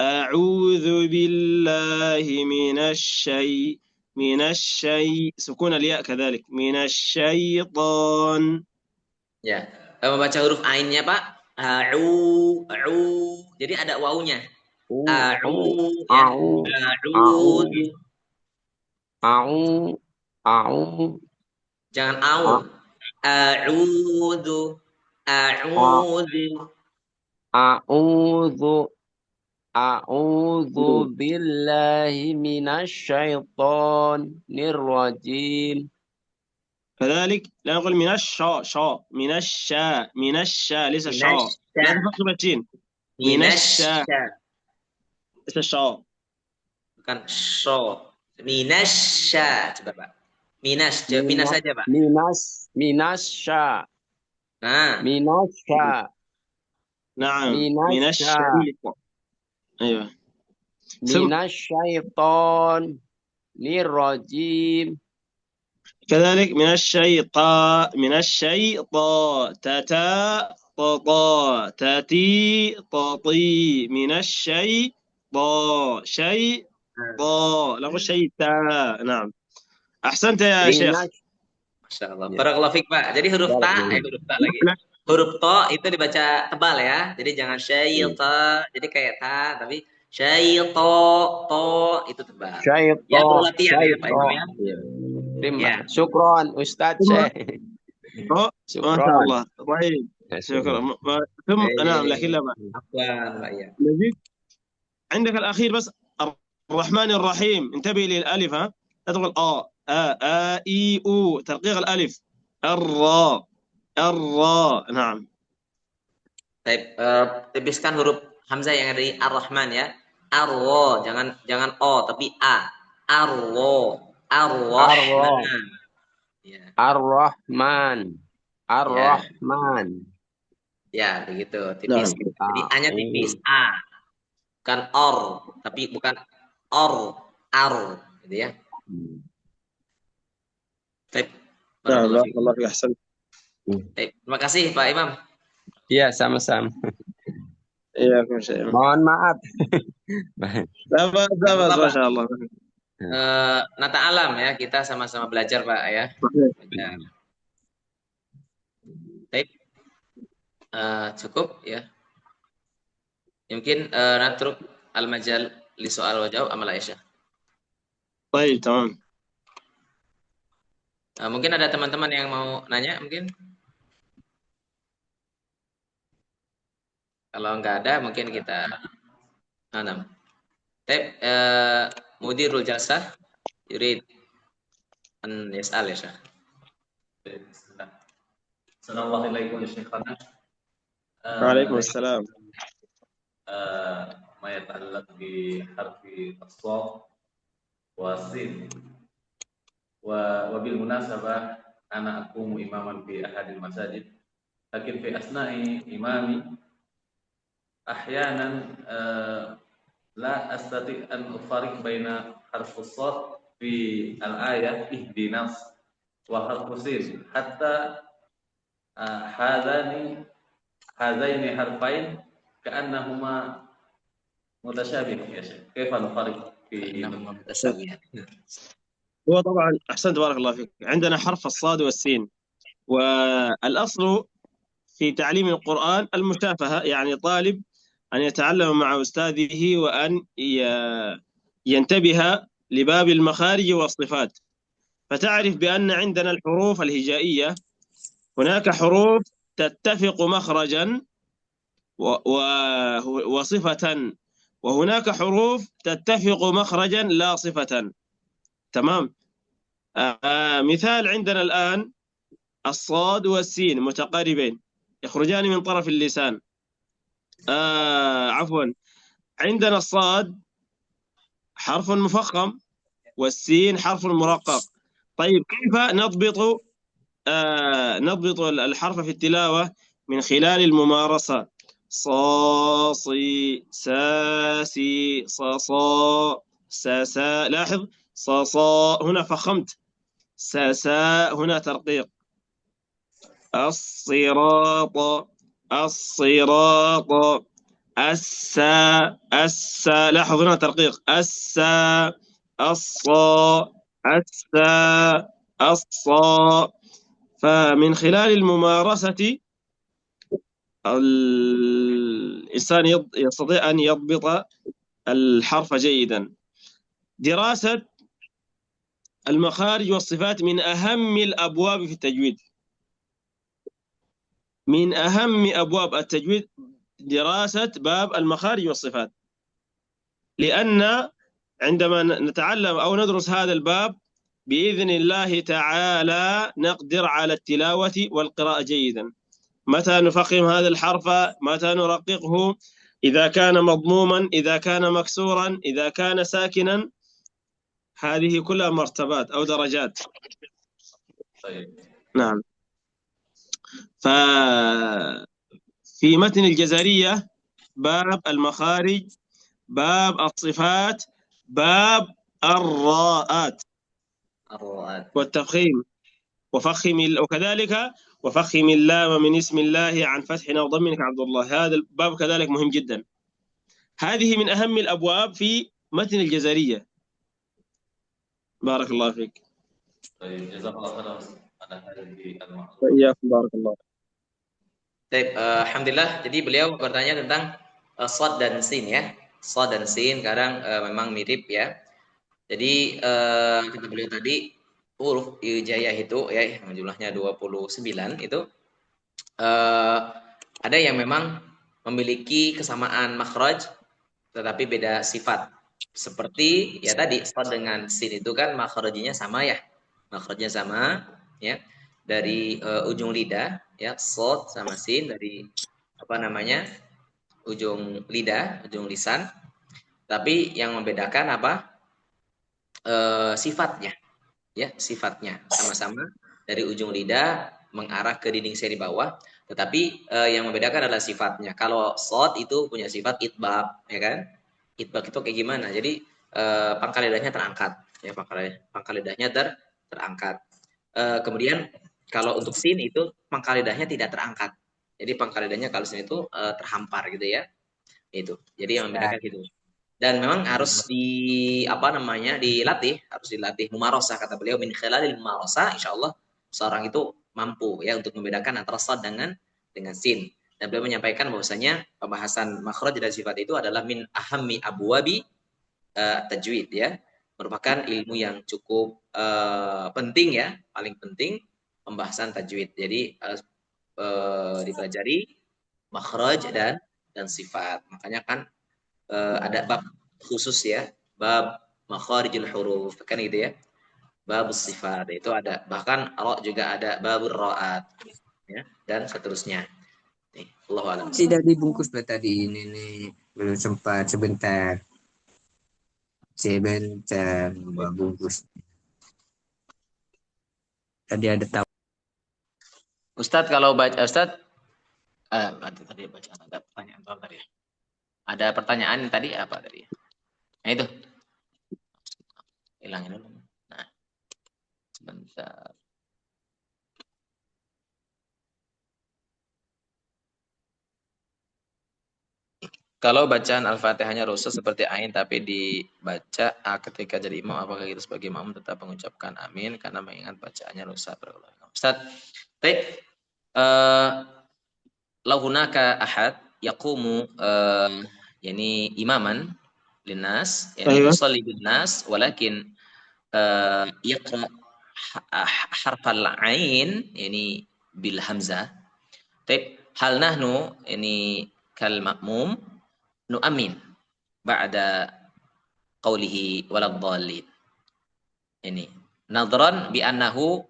أعوذ بالله من الشيء سكون الياء كذلك من الشيطان. Ya, membaca huruf ainnya Pak. Jadi ada wawunya. Jangan au. A'udzu billahi minasy syaithanir rajim. كذلك لا نقول من الشاء من الشاء ليس الشاء. لا تفخم الشين. من الشاء ليس الشاء. Bukan sho. Minasya coba Pak. Minas saja Pak. Minasya. Nah. Minasya. نعم من الشيطان. أيوة من الشيطان الرجيم. كذلك من الشيطان تاتي تطي من الشيطان لا مش شيطان. نعم أحسنت يا شيخ. Masya Allah. Barakallahu fiik Pak. Jadi huruf ta lagi. Huruf to itu dibaca tebal ya. Jadi jangan syaita, jadi kayak ta, tapi syaito, to itu tebal. Ya perlu latihan ya Pak Imam ya. Ya. Syukron Ustaz Syekh. Masya Allah. Baik. شكرا. ثم نعم لكن لا بأس. نزيد عندك الأخير بس الرحمن الرحيم. انتبه للألف ها. لا تقول إي أو ترقيق الألف. الراء نعم. Baik, tipiskan huruf hamzah yang ada di ar-Rahman ya. Arwo, jangan o tapi a. Arwo. Ya. Ar-Rahman. Ya, begitu. Tipis. Jadi a-nya tipis a. Bukan or, tapi bukan ar gitu ya. Baik. Allah يحسن. Terima kasih Pak Imam. Iya, sama-sama. Iya, Mohon maaf. Masya Allah. Nata alam ya, kita sama-sama belajar Pak ya. Belajar. Baik, cukup ya. Mungkin natruk al-majal li soal wa jawab amal Aisyah. طيب تمام. Mungkin ada teman-teman yang mau nanya mungkin. Kalau nggak ada mungkin kita nanam. Baik, mudirul jalsah yurid an yas'al ya Syekh. Assalamualaikum ya Syekhana. وعليكم السلام. ما يتعلق بحرف الصاد والسين وبالمناسبة أنا أقوم إماما في أحد المساجد لكن في أثناء إمامي أحيانا لا أستطيع أن أفرق بين حرف الصاد في الآية اهدنا وحرف السين حتى هذين حرفين كأنهما متشابه يا شيخ، كيف نفرق كأنهما متشابه؟ هو طبعا أحسنت بارك الله فيك. عندنا حرف الصاد والسين، والأصل في تعليم القرآن المشافهة، يعني طالب أن يتعلم مع أستاذه وأن ينتبه لباب المخارج والصفات، فتعرف بأن عندنا الحروف الهجائية هناك حروف تتفق مخرجا وصفة، وهناك حروف تتفق مخرجا لا صفة. تمام. مثال عندنا الآن الصاد والسين متقاربين يخرجان من طرف اللسان. عفوا، عندنا الصاد حرف مفخم والسين حرف مرقق. طيب كيف نضبط الحرف في التلاوة؟ من خلال الممارسة. صا صي سا سي صا صا سا سا. لاحظ، صا صا هنا فخمت، سا سا هنا ترقيق. الصراط الصراط، السا السا، لاحظ هنا ترقيق، السا الصا السا الصا. فمن خلال الممارسة الإنسان يستطيع أن يضبط الحرف جيدا. دراسة المخارج والصفات من أهم الأبواب في التجويد، من أهم أبواب التجويد دراسة باب المخارج والصفات، لأن عندما نتعلم أو ندرس هذا الباب بإذن الله تعالى نقدر على التلاوة والقراءة جيدا. متى نفخم هذا الحرف، متى نرققه، إذا كان مضموما، إذا كان مكسورا، إذا كان ساكنا، هذه كلها مرتبات أو درجات. طيب. نعم. ففي متن الجزرية باب المخارج، باب الصفات، باب الراءات والتفخيم، وكذلك وفخم اللام من اسم الله عن فتح أو ضم كعبد الله. هذا الباب كذلك مهم جدا. هذه من أهم الأبواب في متن الجزرية. بارك الله فيك. طيب جزاك الله خيرا على هذه المعلومات. وإياكم بارك الله. Baik, alhamdulillah. Jadi beliau bertanya tentang shad dan sin ya. Shad dan sin kadang memang mirip ya. Jadi kata beliau tadi huruf hijaiyah itu ya yang jumlahnya 29 itu ada yang memang memiliki kesamaan makhraj tetapi beda sifat. Seperti ya tadi shad dengan sin itu kan makhrajnya sama ya. Makhrajnya sama ya. Dari ujung lidah ya, shad sama sin dari apa namanya? Ujung lidah, ujung lisan. Tapi yang membedakan apa? Sifatnya. Ya, sifatnya sama-sama dari ujung lidah mengarah ke dinding seri bawah, tetapi yang membedakan adalah sifatnya. Kalau shad itu punya sifat itbaq, ya kan? Itbaq itu kayak gimana? Jadi pangkal lidahnya terangkat, ya pangkal lidahnya terangkat. Kemudian kalau untuk sin itu pangkal lidahnya tidak terangkat. Jadi pangkal lidahnya kalau sin itu terhampar gitu ya. Itu. Jadi yang membedakan gitu. Dan memang harus dilatih, harus dilatih mumarosah, kata beliau, min khilalil mumarosah, insyaallah seorang itu mampu ya untuk membedakan antara sad dengan sin. Dan beliau menyampaikan bahwasanya pembahasan makhraj dan sifat itu adalah min ahammi abwabi tajwid ya, merupakan ilmu yang cukup penting ya, paling penting pembahasan tajwid. Jadi harus dipelajari makhraj dan sifat. Makanya kan ada bab khusus ya, bab makharijul huruf kan gitu ya. Bab sifat itu ada, bahkan ra juga ada babur raat ya, dan seterusnya. Nih, Allahu a'lam. Tidak dibungkus tadi ini nih, belum sempat sebentar bungkus. Tadi ada tahu. Ustadz kalau baca Ustadz tadi baca ada pertanyaan apa tadi? Ada pertanyaan tadi apa tadi? Nah itu. Hilangin dulu. Nah. Sebentar. Kalau bacaan Al-Fatihahnya rusak seperti ain tapi dibaca ketika jadi imam, apakah kita sebagai imam tetap mengucapkan amin karena mengingat bacaannya rusak berulang? Ustaz, lau hunaka ahad yaqumu yani imaman linnas yani yusalli bin nas walakin yaqra harfal ain yani bil hamzah. Hal nahnu ini kal ma'mum nu'amin ba'da qawlihi waladhdallin. Ini nadran bi annahu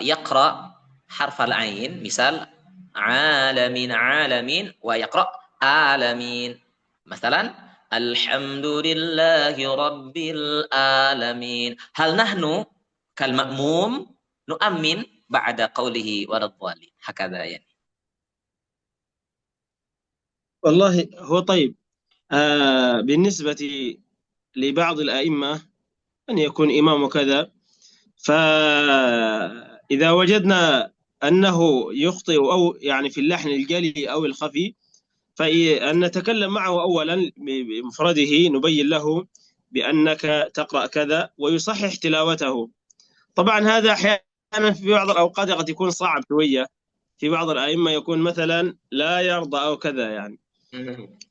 yaqra harfal ain, misal alamin alamin wa yaqra alamin. Masalan alhamdulillahi rabbil alamin. Hal nahnu kal ma'mum nu'amin ba'da qawlihi waladhdallin. Hakadha yani. والله هو طيب. بالنسبة لبعض الأئمة أن يكون إمام وكذا، فإذا وجدنا أنه يخطئ أو يعني في اللحن الجلي أو الخفي، فأن نتكلم معه أولا بمفرده، نبين له بأنك تقرأ كذا ويصحح تلاوته. طبعا هذا أحيانا في بعض الأوقات قد يكون صعب شوية، في بعض الأئمة يكون مثلا لا يرضى أو كذا يعني،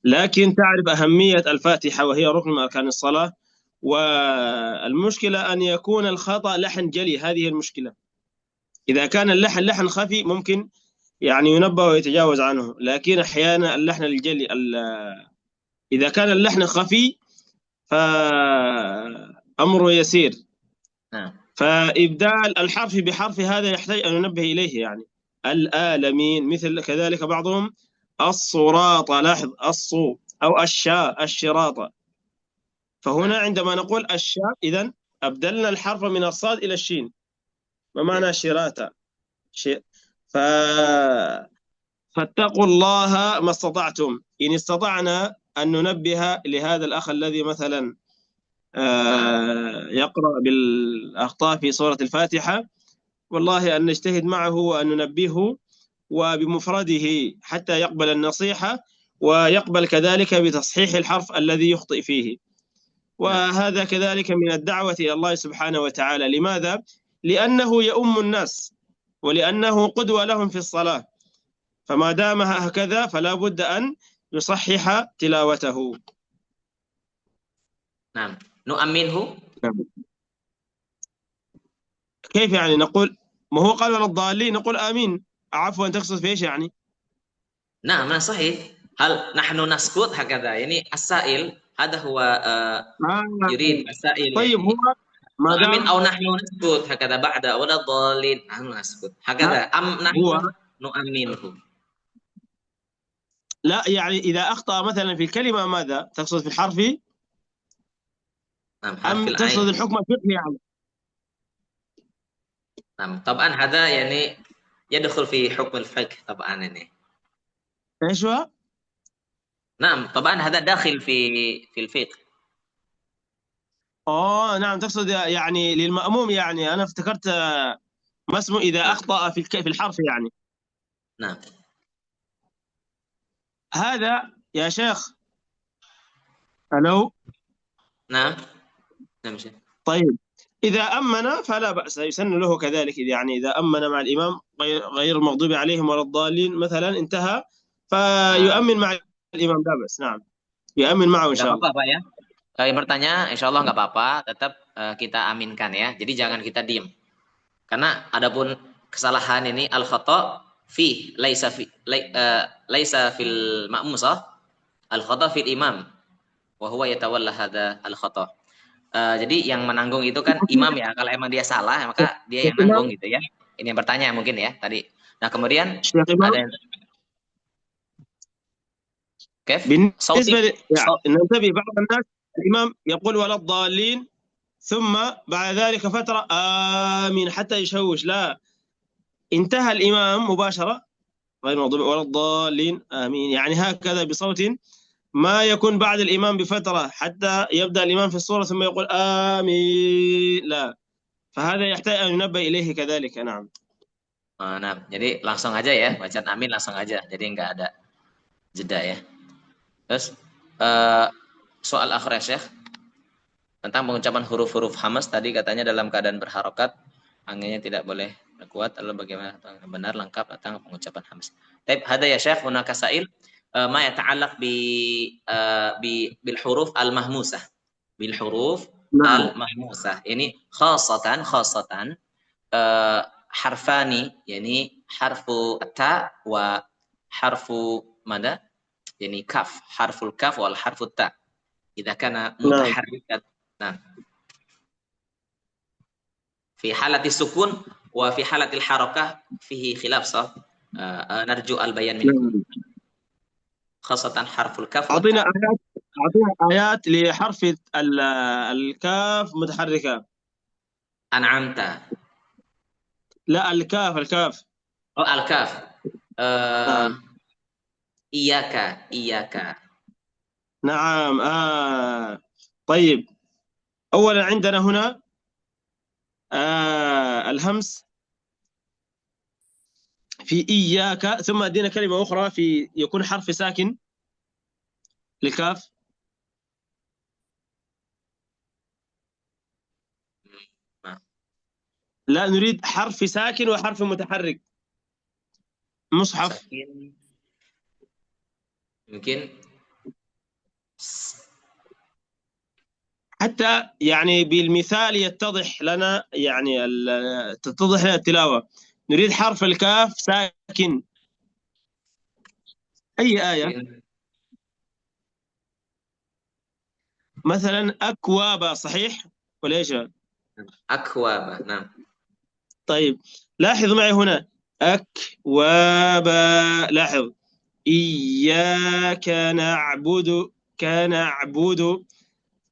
لكن تعرف أهمية الفاتحة وهي ركن من أركان الصلاة، والمشكلة أن يكون الخطأ لحن جلي، هذه المشكلة. إذا كان اللحن لحن خفي ممكن يعني ينبه ويتجاوز عنه، لكن أحيانا اللحن الجلي إذا كان اللحن خفي فأمره يسير، فإبدال الحرف بحرف هذا يحتاج أن ننبه إليه يعني. الآلمين مثل كذلك بعضهم الصراط، لاحظ الصو أو الشاء الشراط، فهنا عندما نقول الشاء إذن أبدلنا الحرف من الصاد إلى الشين، ما معنى شراطة؟ فاتقوا الله ما استطعتم. إن استطعنا أن ننبه لهذا الأخ الذي مثلا يقرأ بالأخطاء في سورة الفاتحة، والله أن نجتهد معه وأن ننبهه وبمفرده حتى يقبل النصيحة ويقبل كذلك بتصحيح الحرف الذي يخطئ فيه. وهذا كذلك من الدعوة إلى الله سبحانه وتعالى. لماذا؟ لأنه يؤم الناس ولأنه قدوة لهم في الصلاة، فما دام هكذا فلا بد أن يصحح تلاوته. نعم. نؤمنه. كيف يعني نقول؟ ما هو قال ولا الضالين نقول آمين. عفوا تقصد في ايش يعني؟ نعم صحيح. هل نحن نسكت هكذا يعني السائل هذا هو يريد السائل طيب يعني. هو ما نؤمن أو نحن نسكت هكذا بعد ولا الضالين نحن نسكت هكذا أم نحن نؤمنه؟ لا يعني إذا أخطأ مثلا في الكلمة ماذا تقصد؟ في الحرف؟ نعم أم تقصد الحكم الفقهي يعني؟ نعم طبعا هذا يعني يدخل في حكم الفقه طبعا يعني. ايش هو؟ نعم طبعا هذا داخل في الفقه. نعم تقصد يعني للمأموم يعني. أنا افتكرت ما اسمه إذا أخطأ في الحرف يعني. نعم. هذا يا شيخ. ألو. نعم نعم شيخ. طيب إذا أمن فلا بأس، يسن له كذلك، يعني إذا أمن مع الإمام غير المغضوب عليهم ولا الضالين مثلا انتهى، فيؤمن مع الإمام لا بأس. نعم يؤمن معه إن Nggak شاء الله. apa-apa Pak ya. Yang bertanya insya Allah nggak apa-apa, tetap kita aminkan ya. Jadi jangan kita diem. Karena adapun kesalahan ini al-khata laisa fil ma'mum sah, al-khata fil imam wa huwa yatawalla hadza al-khata. Jadi yang menanggung itu kan imam ya. Kalau emang dia salah maka dia yang nanggung gitu ya. Ini yang bertanya mungkin ya tadi. Nah kemudian ada كيف؟ بالنسبة ننتبه بعض الناس الإمام يقول ولا الضالين ثم بعد ذلك فترة آمين حتى يشوش. لا، انتهى الإمام مباشرة غير مغضوب ولا الضالين آمين، يعني هكذا بصوت ما يكون بعد الإمام بفترة حتى يبدأ الإمام في الصورة ثم يقول آمين، لا، فهذا يحتاج أن ينبه إليه كذلك. نعم. Nah, jadi langsung aja ya, bacaan amin langsung aja, jadi nggak ada jeda ya. Terus soal akhir ya Syekh, tentang pengucapan huruf-huruf hamas tadi katanya dalam keadaan berharokat anginnya tidak boleh kuat, lalu bagaimana benar lengkap tentang pengucapan hamas. Tapi ada ya Syekh hunaka sa'il ma yata'allaq bil huruf al mahmusah, bil huruf al mahmusah. Ini khasatan harfani, yani harfu ta wa harfu mana? يعني كاف، حرف الكاف والحرف التاء إذا كان متحركا. نعم. في حالة السكون وفي حالة الحركة فيه خلاف صح؟ نرجو البيان منكم. خاصة حرف الكاف. أعطينا آيات لحرف الكاف متحركة. أنعمت. لا الكاف. الكاف. إياك. نعم. طيب أولا عندنا هنا الهمس في إياك، ثم أدينا كلمة أخرى في يكون حرف ساكن للكاف. لا، نريد حرف ساكن وحرف متحرك. مصحف ممكن حتى يعني بالمثال يتضح لنا، يعني تتضح لنا التلاوة. نريد حرف الكاف ساكن. أي آية؟ مثلا أكواب، صحيح ولا إيش؟ أكواب. نعم. طيب لاحظ معي هنا أكواب، لاحظ إياك نعبد كنعبد،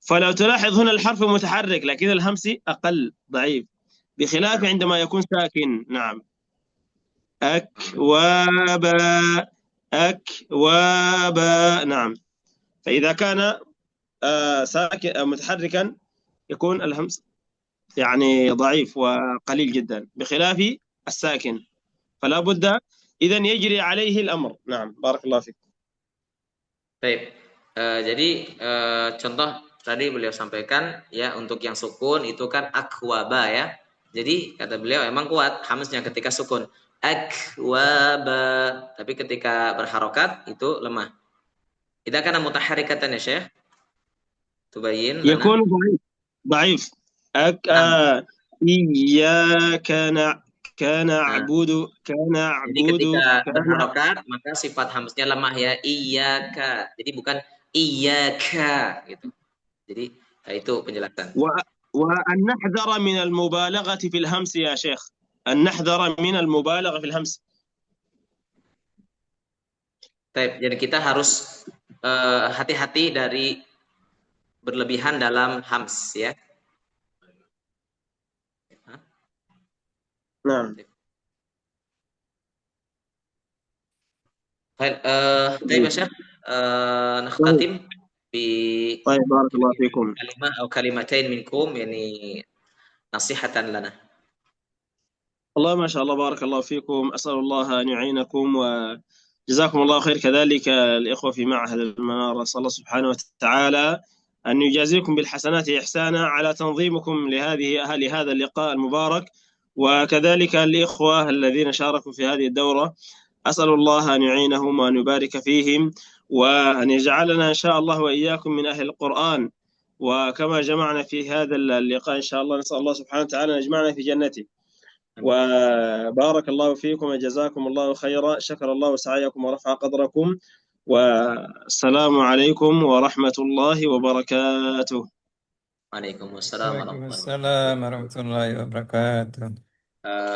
فلو تلاحظ هنا الحرف متحرك لكن الهمس أقل ضعيف، بخلاف عندما يكون ساكن. نعم. أكواب. نعم. فإذا كان ساكن متحركا يكون الهمس يعني ضعيف وقليل جدا بخلاف الساكن، فلا بد إذن يجري عليه الأمر. نعم بارك الله فيك. Baik. Jadi contoh tadi beliau sampaikan ya, untuk yang sukun itu kan akwaba ya. Jadi kata beliau emang kuat hamznya ketika sukun akwaba, tapi ketika berharokat itu lemah. Idza kana mutaharrikatan ya Syekh tubayyin يكون ضعيف. إياك نعبد Jadi ketika berharokat maka sifat hamznya lemah ya, iyyaka. Jadi bukan iyyaka gitu. Jadi itu penjelasan. وأن نحذر من المبالغة في الهمس يا شيخ، أن نحذر من المبالغة في الهمس. Jadi kita harus hati-hati dari berlebihan dalam hams ya. نعم. طيب يا شيخ نختتم طيب بارك الله فيكم كلمة أو كلمتين منكم يعني نصيحة لنا. والله ما شاء الله بارك الله فيكم، أسأل الله أن يعينكم وجزاكم الله خير، كذلك الإخوة في معهد المنار، أسأل الله سبحانه وتعالى أن يجازيكم بالحسنات إحسانا على تنظيمكم لهذا اللقاء المبارك، وكذلك الإخوة الذين شاركوا في هذه الدورة. أسأل الله أن يعينهم وأن يبارك فيهم، وأن يجعلنا إن شاء الله وإياكم من أهل القرآن، وكما جمعنا في هذا اللقاء إن شاء الله نسأل الله سبحانه وتعالى أن يجمعنا في جنته. وبارك الله فيكم وجزاكم الله خيرا، شكر الله سعيكم ورفع قدركم، والسلام عليكم ورحمة الله وبركاته. Waalaikumsalam warahmatullahi wabarakatuh.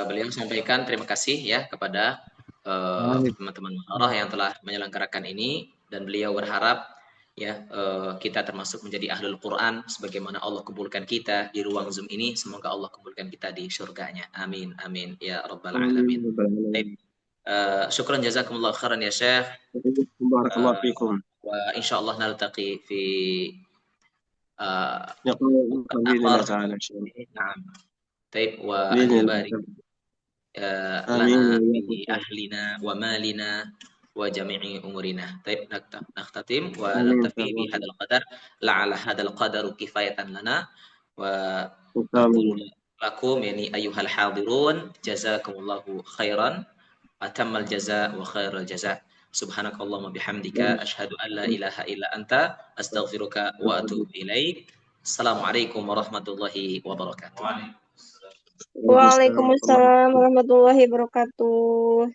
Beliau sampaikan terima kasih ya kepada teman-teman Muharrah yang telah menyelenggarakan ini, dan beliau berharap ya kita termasuk menjadi ahlul Quran sebagaimana Allah kumpulkan kita di ruang Zoom ini. Semoga Allah kumpulkan kita di surganya. Amin amin ya rabbal alamin. Syukran jazakumullah khairan ya Syekh. Barakallahu fikum. Wa insyaallah naltaqi fi بإذن تعالى إن شاء الله. نعم. طيب وبارك لنا في أهلنا ومالنا وجميع أمورنا. طيب نختتم ونكتفي بهذا القدر، لعل هذا القدر كفاية لنا، ونقول لكم يعني أيها الحاضرون جزاكم الله خيرا، أتم الجزاء وخير الجزاء. Subhanakallahumma bihamdika asyhadu an la ilaha illa anta astaghfiruka wa atubu ilaik. Assalamualaikum warahmatullahi wabarakatuh. Waalaikumsalam warahmatullahi wabarakatuh.